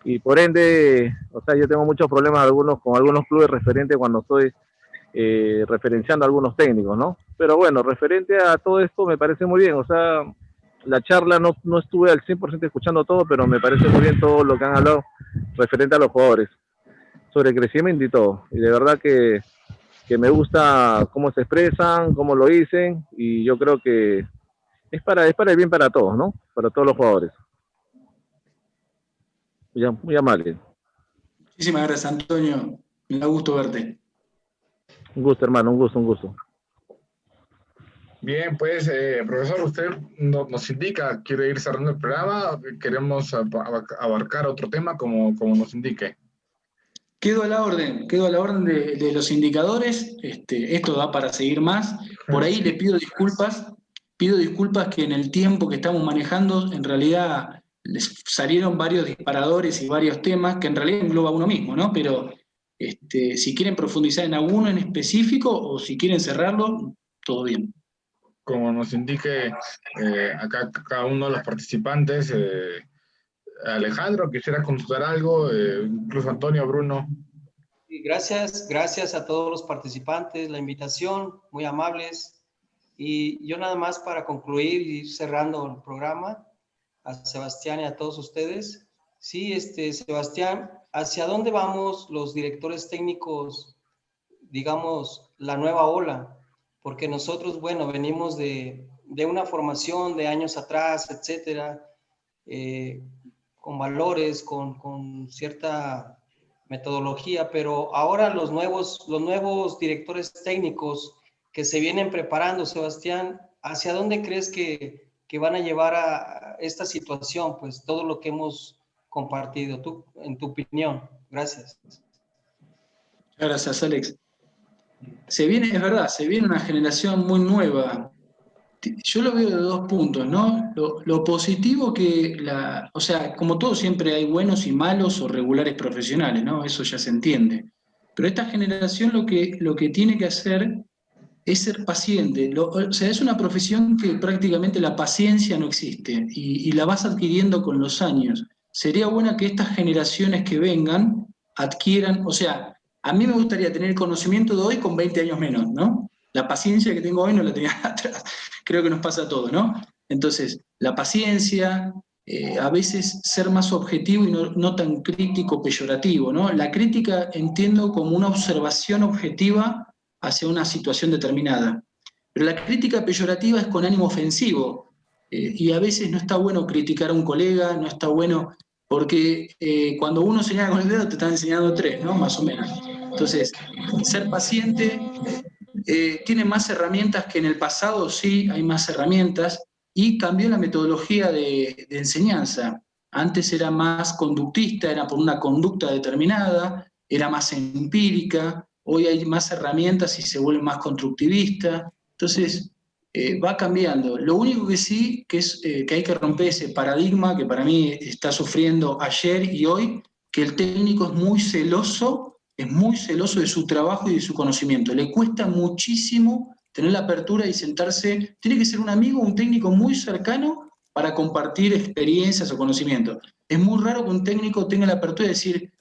Y por ende, o sea, yo tengo muchos problemas con algunos clubes referentes cuando estoy referenciando a algunos técnicos, ¿no? Pero bueno, referente a todo esto me parece muy bien, o sea, la charla no estuve al 100% escuchando todo, pero me parece muy bien todo lo que han hablado referente a los jugadores, sobre el crecimiento y todo. Y de verdad que me gusta cómo se expresan, cómo lo dicen, y yo creo que es para el bien para todos, ¿no? Para todos los jugadores. Muy amable. Muchísimas gracias, Antonio. Me da gusto verte. Un gusto, hermano, un gusto. Bien, pues, profesor, usted nos indica, quiere ir cerrando el programa, queremos abarcar otro tema como nos indique. Quedo a la orden de los indicadores. Esto da para seguir más. Por ahí le pido disculpas que en el tiempo que estamos manejando, en realidad les salieron varios disparadores y varios temas que en realidad engloba uno mismo, ¿no? Pero si quieren profundizar en alguno en específico o si quieren cerrarlo, todo bien. Como nos indique acá cada uno de los participantes, Alejandro, quisiera consultar algo, incluso Antonio, Bruno. Gracias a todos los participantes, la invitación, muy amables. Y yo nada más para concluir y ir cerrando el programa, a Sebastián y a todos ustedes. Sí, Sebastián, ¿hacia dónde vamos los directores técnicos, digamos, la nueva ola? Porque nosotros, bueno, venimos de una formación de años atrás, etcétera, con valores, con cierta metodología, pero ahora los nuevos directores técnicos que se vienen preparando, Sebastián, ¿hacia dónde crees que van a llevar a esta situación? Pues todo lo que hemos compartido, tú, en tu opinión. Gracias. Gracias, Alex. Es verdad, se viene una generación muy nueva. Yo lo veo de dos puntos, ¿no? Lo positivo o sea, como todo siempre hay buenos y malos o regulares profesionales, ¿no? Eso ya se entiende. Pero esta generación lo que tiene que hacer es ser paciente. O sea, es una profesión que prácticamente la paciencia no existe y la vas adquiriendo con los años. Sería bueno que estas generaciones que vengan adquieran, o sea, a mí me gustaría tener el conocimiento de hoy con 20 años menos, ¿no? La paciencia que tengo hoy no la tenía atrás. Creo que nos pasa a todos, ¿no? Entonces, la paciencia, a veces ser más objetivo y no tan crítico, peyorativo, ¿no? La crítica entiendo como una observación objetiva hacia una situación determinada. Pero la crítica peyorativa es con ánimo ofensivo, y a veces no está bueno criticar a un colega, no está bueno, porque cuando uno señala con el dedo te están enseñando tres, ¿no? Más o menos. Entonces, ser paciente tiene más herramientas que en el pasado, sí, hay más herramientas, y cambió la metodología de enseñanza. Antes era más conductista, era por una conducta determinada, era más empírica, hoy hay más herramientas y se vuelve más constructivista. Entonces, va cambiando. Lo único que sí, que hay que romper ese paradigma que para mí está sufriendo ayer y hoy, que el técnico es muy celoso de su trabajo y de su conocimiento. Le cuesta muchísimo tener la apertura y sentarse. Tiene que ser un amigo, un técnico muy cercano para compartir experiencias o conocimientos. Es muy raro que un técnico tenga la apertura de decir,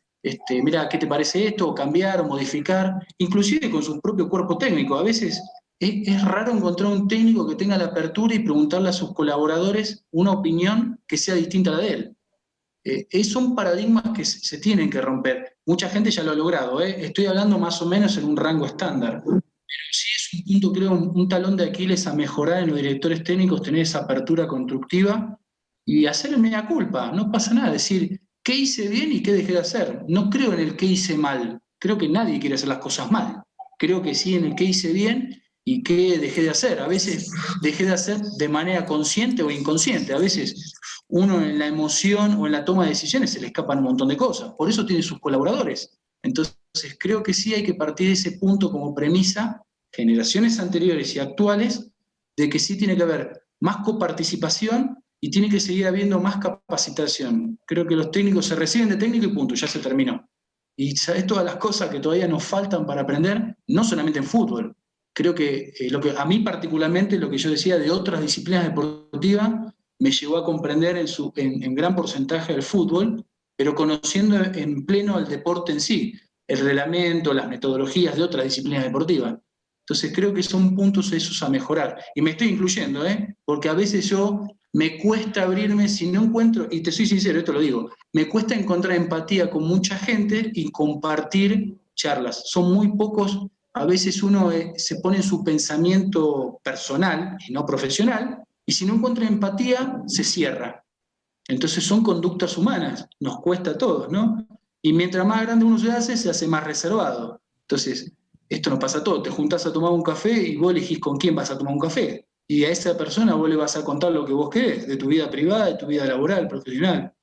mira, ¿qué te parece esto? O cambiar o modificar, inclusive con su propio cuerpo técnico. A veces es raro encontrar un técnico que tenga la apertura y preguntarle a sus colaboradores una opinión que sea distinta a la de él. Son paradigmas que se tienen que romper. Mucha gente ya lo ha logrado, ¿eh? Estoy hablando más o menos en un rango estándar. Pero sí es un punto, creo, un talón de Aquiles a mejorar en los directores técnicos, tener esa apertura constructiva y hacer el mea culpa. No pasa nada, decir qué hice bien y qué dejé de hacer. No creo en el qué hice mal. Creo que nadie quiere hacer las cosas mal. Creo que sí en el qué hice bien y qué dejé de hacer. A veces dejé de hacer de manera consciente o inconsciente. A veces uno en la emoción o en la toma de decisiones se le escapan un montón de cosas. Por eso tiene sus colaboradores. Entonces, creo que sí hay que partir de ese punto como premisa, generaciones anteriores y actuales, de que sí tiene que haber más coparticipación y tiene que seguir habiendo más capacitación. Creo que los técnicos se reciben de técnico y punto, ya se terminó. Y sabes todas las cosas que todavía nos faltan para aprender, no solamente en fútbol. Creo que, lo que a mí particularmente, lo que yo decía de otras disciplinas deportivas, me llevó a comprender en gran porcentaje el fútbol, pero conociendo en pleno el deporte en sí, el reglamento, las metodologías de otras disciplinas deportivas. Entonces creo que son puntos esos a mejorar. Y me estoy incluyendo, porque a veces yo me cuesta abrirme si no encuentro, y te soy sincero, esto lo digo, me cuesta encontrar empatía con mucha gente y compartir charlas. Son muy pocos, a veces uno se pone en su pensamiento personal y no profesional, y si no encuentra empatía, se cierra. Entonces son conductas humanas, nos cuesta a todos, ¿no? Y mientras más grande uno se hace más reservado. Entonces, esto nos pasa a todos, te juntás a tomar un café y vos elegís con quién vas a tomar un café. Y a esa persona vos le vas a contar lo que vos querés, de tu vida privada, de tu vida laboral, profesional.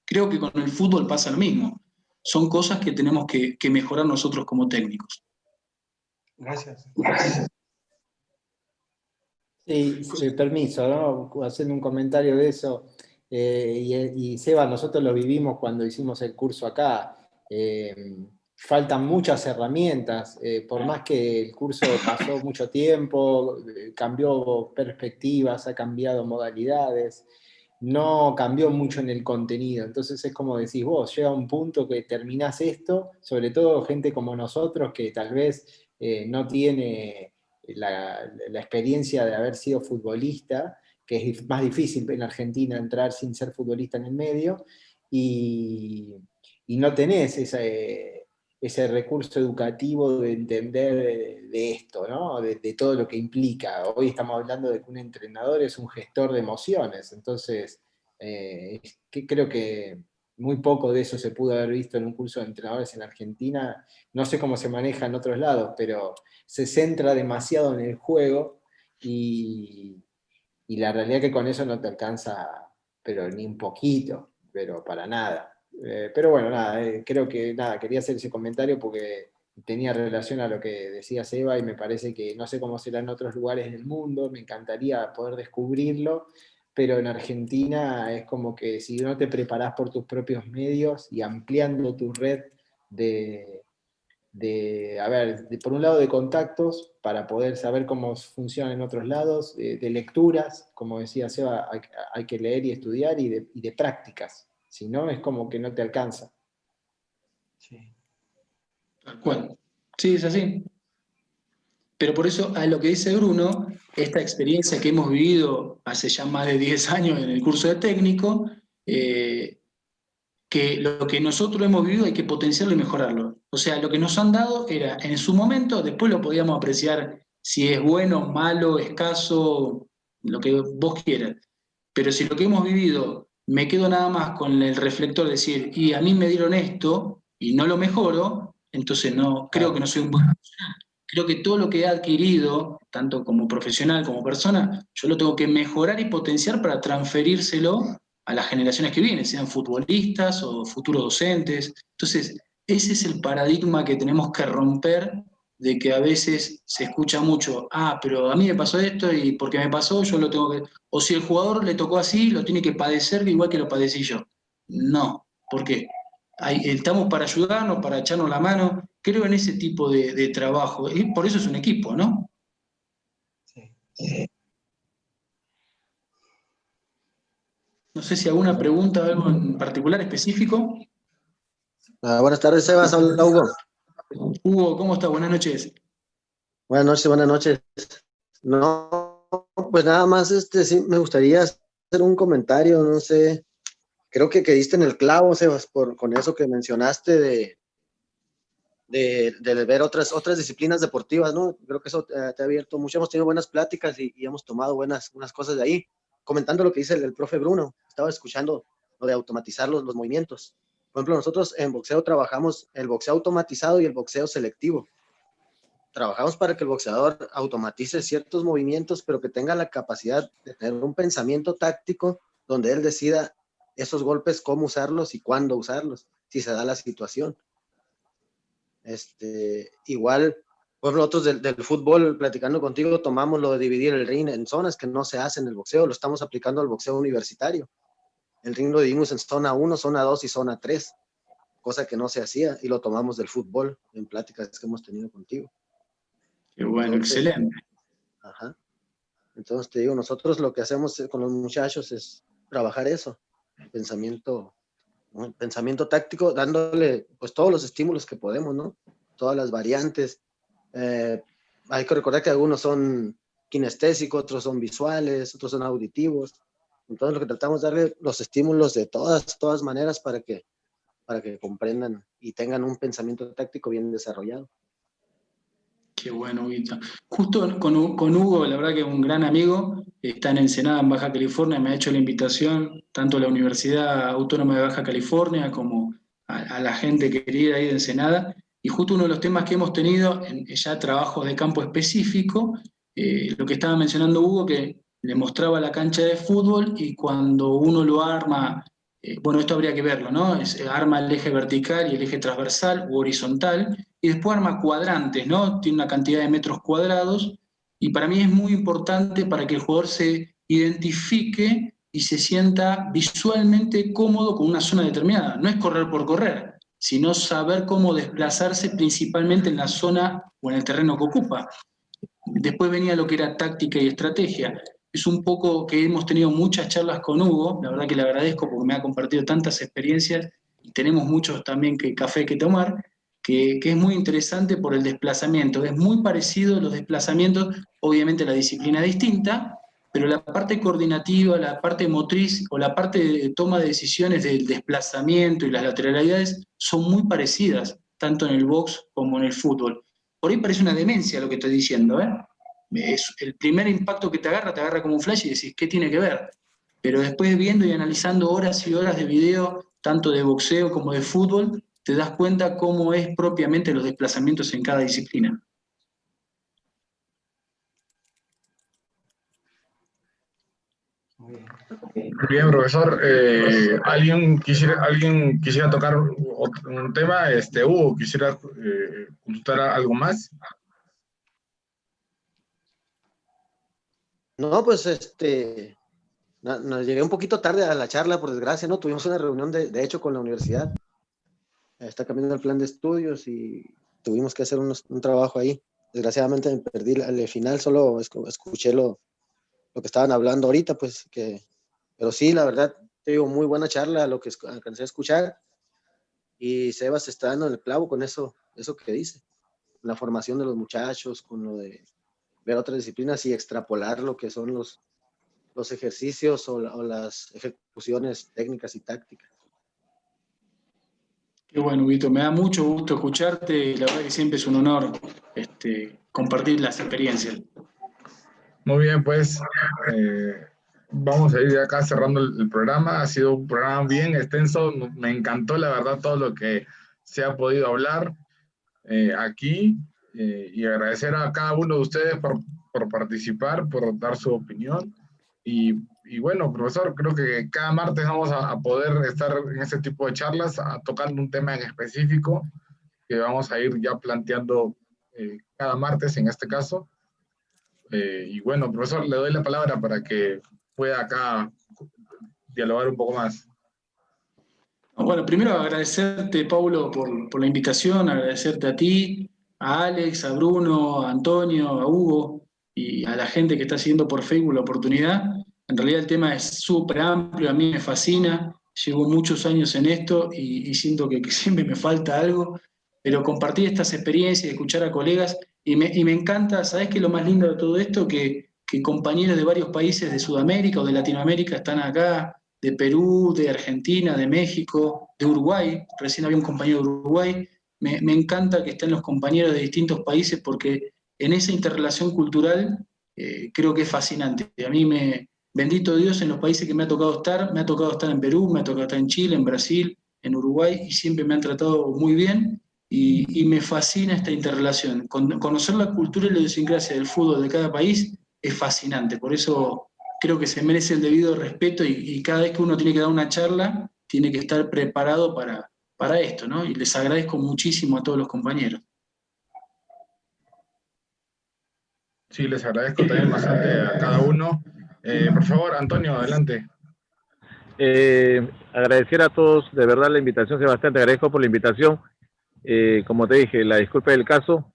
Creo que con el fútbol pasa lo mismo. Son cosas que tenemos que mejorar nosotros como técnicos. Gracias. Sí, permiso, ¿no? Haciendo un comentario de eso. Y Seba, nosotros lo vivimos cuando hicimos el curso acá. Faltan muchas herramientas, por más que el curso pasó mucho tiempo, cambió perspectivas, ha cambiado modalidades, no cambió mucho en el contenido. Entonces es como decís vos, llega un punto que terminás esto, sobre todo gente como nosotros que tal vez no tiene la experiencia de haber sido futbolista, que es más difícil en Argentina entrar sin ser futbolista en el medio, y no tenés ese recurso educativo de entender de esto, ¿no? De todo lo que implica. Hoy estamos hablando de que un entrenador es un gestor de emociones, entonces creo que muy poco de eso se pudo haber visto en un curso de entrenadores en Argentina. No sé cómo se maneja en otros lados, pero se centra demasiado en el juego y la realidad es que con eso no te alcanza, pero ni un poquito, pero para nada. Pero bueno, nada, creo que nada, quería hacer ese comentario porque tenía relación a lo que decía Seba y me parece que no sé cómo será en otros lugares del mundo, me encantaría poder descubrirlo, pero en Argentina es como que si no te preparás por tus propios medios y ampliando tu red a ver, por un lado de contactos, para poder saber cómo funciona en otros lados, de lecturas, como decía Seba, hay que leer y estudiar, y de prácticas, si no es como que no te alcanza. Sí. Tal cual. Sí, es así. Pero por eso, a lo que dice Bruno, esta experiencia que hemos vivido hace ya más de 10 años en el curso de técnico, que lo que nosotros hemos vivido hay que potenciarlo y mejorarlo. O sea, lo que nos han dado era en su momento, después lo podíamos apreciar si es bueno, malo, escaso, lo que vos quieras. Pero si lo que hemos vivido me quedo nada más con el reflector de decir, y a mí me dieron esto y no lo mejoro, entonces no, creo que no soy un buen profesional. Creo que todo lo que he adquirido, tanto como profesional como persona, yo lo tengo que mejorar y potenciar para transferírselo a las generaciones que vienen, sean futbolistas o futuros docentes. Entonces, ese es el paradigma que tenemos que romper, de que a veces se escucha mucho, pero a mí me pasó esto y porque me pasó yo lo tengo que... O si el jugador le tocó así, lo tiene que padecer igual que lo padecí yo. No, ¿por qué? Estamos para ayudarnos, para echarnos la mano. Creo en ese tipo de trabajo. Y por eso es un equipo, ¿no? Sí. No sé si alguna pregunta, algo en particular, específico. Buenas tardes, Sebas. Hola, Hugo. Hugo, ¿cómo estás? Buenas noches. Buenas noches, buenas noches. No, pues nada más, sí, me gustaría hacer un comentario, no sé, creo que diste en el clavo, Sebas, con eso que mencionaste de ver otras disciplinas deportivas, ¿no? Creo que eso te ha abierto mucho, hemos tenido buenas pláticas y hemos tomado unas cosas de ahí. Comentando lo que dice el profe Bruno, estaba escuchando lo de automatizar los movimientos. Por ejemplo, nosotros en boxeo trabajamos el boxeo automatizado y el boxeo selectivo. Trabajamos para que el boxeador automatice ciertos movimientos, pero que tenga la capacidad de tener un pensamiento táctico donde él decida esos golpes, cómo usarlos y cuándo usarlos, si se da la situación. Igual, por ejemplo, nosotros del fútbol, platicando contigo, tomamos lo de dividir el ring en zonas que no se hace en el boxeo, lo estamos aplicando al boxeo universitario. El ring lo dividimos en zona 1, zona 2 y zona 3, cosa que no se hacía, y lo tomamos del fútbol en pláticas que hemos tenido contigo. Qué bueno, entonces, excelente. Ajá. Entonces te digo, nosotros lo que hacemos con los muchachos es trabajar eso, pensamiento táctico, dándole pues todos los estímulos que podemos, ¿no? Todas las variantes. Hay que recordar que algunos son kinestésicos, otros son visuales, otros son auditivos. Entonces lo que tratamos de darle los estímulos de todas maneras para que comprendan y tengan un pensamiento táctico bien desarrollado. Qué bueno, Huguito. Justo con Hugo, la verdad que es un gran amigo, está en Ensenada, en Baja California, me ha hecho la invitación, tanto a la Universidad Autónoma de Baja California como a la gente querida ahí de Ensenada, y justo uno de los temas que hemos tenido, en ya trabajos de campo específico, lo que estaba mencionando Hugo, que le mostraba la cancha de fútbol y cuando uno lo arma, bueno, esto habría que verlo, ¿no? Arma el eje vertical y el eje transversal u horizontal, y después arma cuadrantes, ¿no? Tiene una cantidad de metros cuadrados, y para mí es muy importante para que el jugador se identifique y se sienta visualmente cómodo con una zona determinada. No es correr por correr, sino saber cómo desplazarse principalmente en la zona o en el terreno que ocupa. Después venía lo que era táctica y estrategia. Es un poco que hemos tenido muchas charlas con Hugo, la verdad que le agradezco porque me ha compartido tantas experiencias y tenemos muchos también café que tomar, que es muy interesante por el desplazamiento. Es muy parecido los desplazamientos, obviamente la disciplina es distinta, pero la parte coordinativa, la parte motriz o la parte de toma de decisiones del desplazamiento y las lateralidades son muy parecidas, tanto en el box como en el fútbol. Por ahí parece una demencia lo que estoy diciendo, ¿eh? Es el primer impacto que te agarra como un flash y decís, ¿qué tiene que ver? Pero después viendo y analizando horas y horas de video, tanto de boxeo como de fútbol, te das cuenta cómo es propiamente los desplazamientos en cada disciplina. Muy bien, profesor. ¿Alguien quisiera tocar un tema? Hugo, ¿quisiera consultar algo más? No, pues nos llegué un poquito tarde a la charla, por desgracia, ¿no? Tuvimos una reunión de hecho con la universidad. Está cambiando el plan de estudios y tuvimos que hacer un trabajo ahí. Desgraciadamente me perdí al final, solo escuché lo que estaban hablando ahorita, pues pero sí, la verdad, te digo, muy buena charla, lo que alcancé a escuchar, y Sebas está dando el clavo con eso que dice. la formación de los muchachos, con lo de ver otras disciplinas y extrapolar lo que son los ejercicios o las ejecuciones técnicas y tácticas. Qué bueno, Vito, me da mucho gusto escucharte y la verdad que siempre es un honor compartir las experiencias. Muy bien, pues vamos a ir acá cerrando el programa. Ha sido un programa bien extenso. Me encantó, la verdad, todo lo que se ha podido hablar aquí y agradecer a cada uno de ustedes por participar, por dar su opinión. Y bueno, profesor, creo que cada martes vamos a poder estar en este tipo de charlas, tocando un tema en específico que vamos a ir ya planteando cada martes en este caso. Y bueno, profesor, le doy la palabra para que pueda acá dialogar un poco más. Bueno, primero agradecerte, Paulo, por la invitación, agradecerte a ti, a Alex, a Bruno, a Antonio, a Hugo y a la gente que está siguiendo por Facebook la oportunidad. En realidad el tema es súper amplio, a mí me fascina, llevo muchos años en esto y siento que siempre me falta algo, pero compartir estas experiencias, escuchar a colegas y me encanta, ¿sabés qué es lo más lindo de todo esto? Que compañeros de varios países de Sudamérica o de Latinoamérica están acá, de Perú, de Argentina, de México, de Uruguay. Recién había un compañero de Uruguay. Me encanta que estén los compañeros de distintos países porque en esa interrelación cultural creo que es fascinante. A mí bendito Dios, en los países que me ha tocado estar en Perú, me ha tocado estar en Chile, en Brasil, en Uruguay, y siempre me han tratado muy bien. Y me fascina esta interrelación. Conocer la cultura y la idiosincrasia del fútbol de cada país es fascinante. Por eso creo que se merece el debido respeto y cada vez que uno tiene que dar una charla, tiene que estar preparado para esto, ¿no? Y les agradezco muchísimo a todos los compañeros. Sí, les agradezco también bastante a cada uno. Por favor, Antonio, adelante. Agradecer a todos, de verdad, la invitación, Sebastián, te agradezco por la invitación. Como te dije, la disculpa del caso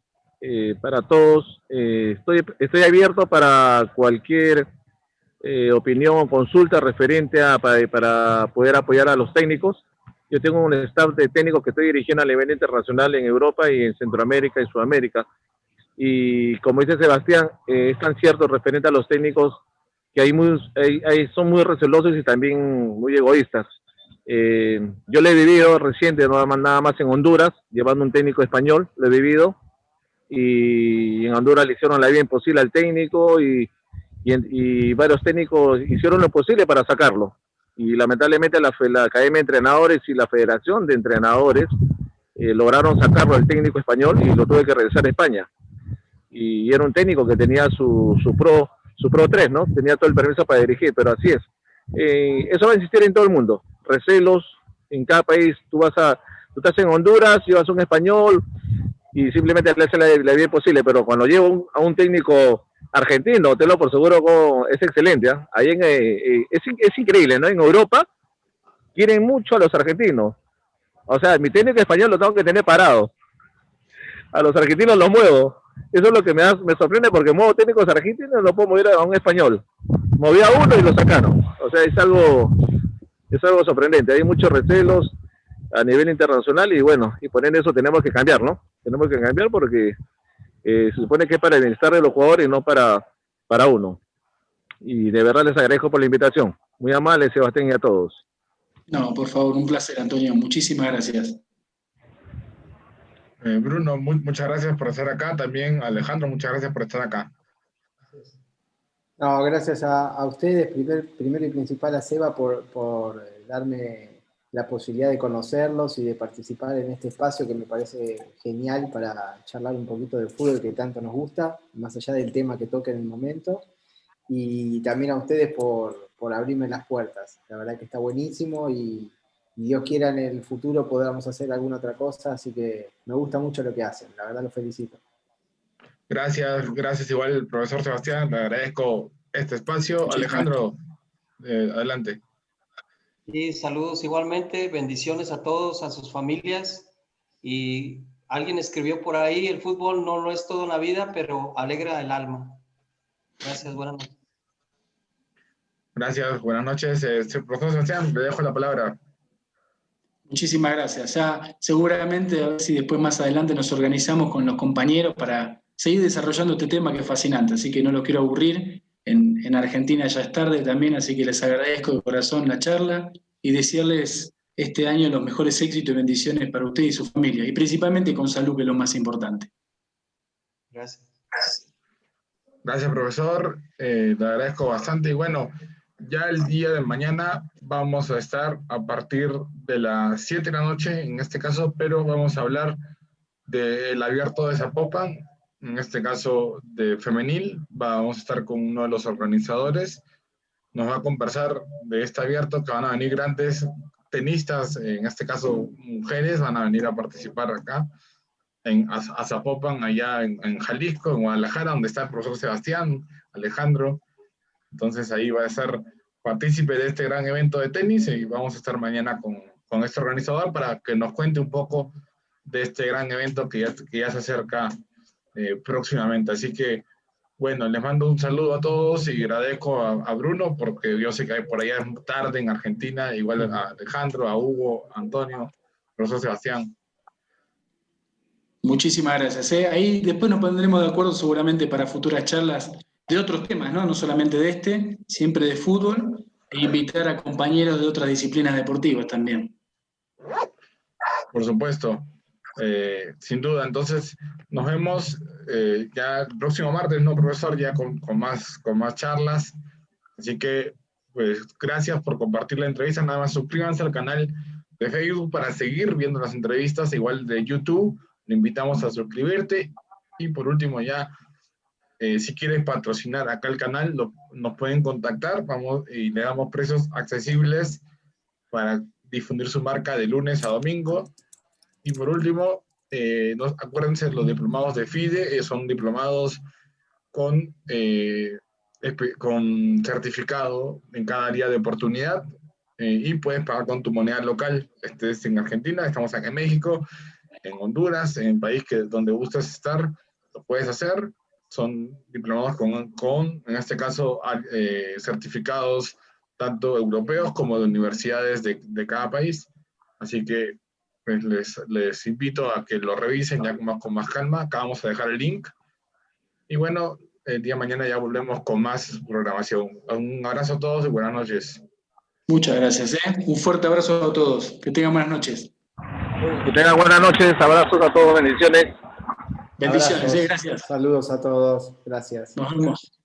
para todos. Estoy abierto para cualquier opinión o consulta referente para poder apoyar a los técnicos. Yo tengo un staff de técnicos que estoy dirigiendo a nivel internacional en Europa y en Centroamérica y Sudamérica. Y como dice Sebastián, es tan cierto referente a los técnicos que son muy recelosos y también muy egoístas. Yo lo he vivido reciente, nada más en Honduras, llevando un técnico español, lo he vivido, y en Honduras le hicieron la vida imposible al técnico y varios técnicos hicieron lo posible para sacarlo. Y lamentablemente la Academia de Entrenadores y la Federación de Entrenadores lograron sacarlo al técnico español y lo tuve que regresar a España. Y era un técnico que tenía su Pro 3, ¿no? Tenía todo el permiso para dirigir, pero así es. Eso va a existir en todo el mundo. Recelos en cada país. Tú estás en Honduras, llevas un español y simplemente le hace la vida posible, pero cuando llevo a un técnico argentino, te lo por seguro, es excelente. ¿Eh? Ahí es increíble, ¿no? En Europa quieren mucho a los argentinos. O sea, mi técnico español lo tengo que tener parado. A los argentinos los muevo. Eso es lo que me sorprende porque muevo técnicos argentinos, no puedo mover a un español. Moví a uno y lo sacaron. O sea, es algo sorprendente. Hay muchos recelos a nivel internacional y bueno, y por eso tenemos que cambiar, ¿no? Tenemos que cambiar porque se supone que es para el bienestar de los jugadores y no para uno. Y de verdad les agradezco por la invitación. Muy amable, Sebastián, y a todos. No, por favor, un placer, Antonio. Muchísimas gracias. Bruno, muchas gracias por estar acá. También Alejandro, muchas gracias por estar acá. No, gracias a ustedes, primero y principal a Seba por darme la posibilidad de conocerlos y de participar en este espacio que me parece genial para charlar un poquito del fútbol que tanto nos gusta, más allá del tema que toque en el momento. Y también a ustedes por abrirme las puertas. La verdad que está buenísimo y Dios quiera en el futuro podamos hacer alguna otra cosa, así que me gusta mucho lo que hacen, la verdad los felicito. Gracias igual, profesor Sebastián, le agradezco este espacio. Alejandro, adelante. Y saludos igualmente, bendiciones a todos, a sus familias. Y alguien escribió por ahí, el fútbol no lo es todo en la vida, pero alegra el alma. Gracias, buenas noches. Gracias, buenas noches. Profesor Sebastián, le dejo la palabra. Muchísimas gracias. Ya seguramente, a ver si después más adelante nos organizamos con los compañeros para seguir desarrollando este tema que es fascinante, así que no los quiero aburrir. En Argentina ya es tarde también, así que les agradezco de corazón la charla y desearles este año los mejores éxitos y bendiciones para ustedes y su familia, y principalmente con salud, que es lo más importante. Gracias. Gracias, profesor. Le agradezco bastante. Y bueno, ya el día de mañana vamos a estar a partir de las 7 de la noche, en este caso, pero vamos a hablar del abierto de Zapopan, en este caso de femenil. Vamos a estar con uno de los organizadores. Nos va a conversar de este abierto, que van a venir grandes tenistas, en este caso mujeres, van a venir a participar acá a Zapopan, allá en Jalisco, en Guadalajara, donde está el profesor Sebastián, Alejandro. Entonces ahí va a ser partícipe de este gran evento de tenis y vamos a estar mañana con este organizador para que nos cuente un poco de este gran evento que ya se acerca próximamente. Así que, bueno, les mando un saludo a todos y agradezco a Bruno, porque yo sé que por allá es tarde en Argentina, igual a Alejandro, a Hugo, a Antonio, profesor Sebastián. Muchísimas gracias. Ahí después nos pondremos de acuerdo seguramente para futuras charlas de otros temas, ¿no? No solamente de este, siempre de fútbol, e invitar a compañeros de otras disciplinas deportivas también. Por supuesto, sin duda. Entonces, nos vemos ya el próximo martes, ¿no, profesor? Ya con más charlas. Así que, pues, gracias por compartir la entrevista. Nada más suscríbanse al canal de Facebook para seguir viendo las entrevistas, igual de YouTube. Le invitamos a suscribirte. Y por último, ya, si quieres patrocinar acá el canal, nos pueden contactar, y le damos precios accesibles para difundir su marca de lunes a domingo. Y por último, acuérdense, los diplomados de FIDE son diplomados con certificado en cada área de oportunidad, y puedes pagar con tu moneda local. Estés en Argentina, estamos acá en México, en Honduras, en el país donde gustes estar, lo puedes hacer. Son diplomados con en este caso, certificados tanto europeos como de universidades de cada país. Así que pues, les invito a que lo revisen ya con más calma. Acá vamos a dejar el link. Y bueno, el día de mañana ya volvemos con más programación. Un abrazo a todos y buenas noches. Muchas gracias. Un fuerte abrazo a todos. Que tengan buenas noches. Que tengan buenas noches. Abrazos a todos. Bendiciones. Bendiciones. Abrazos. Gracias. Saludos a todos. Gracias. Nos vemos.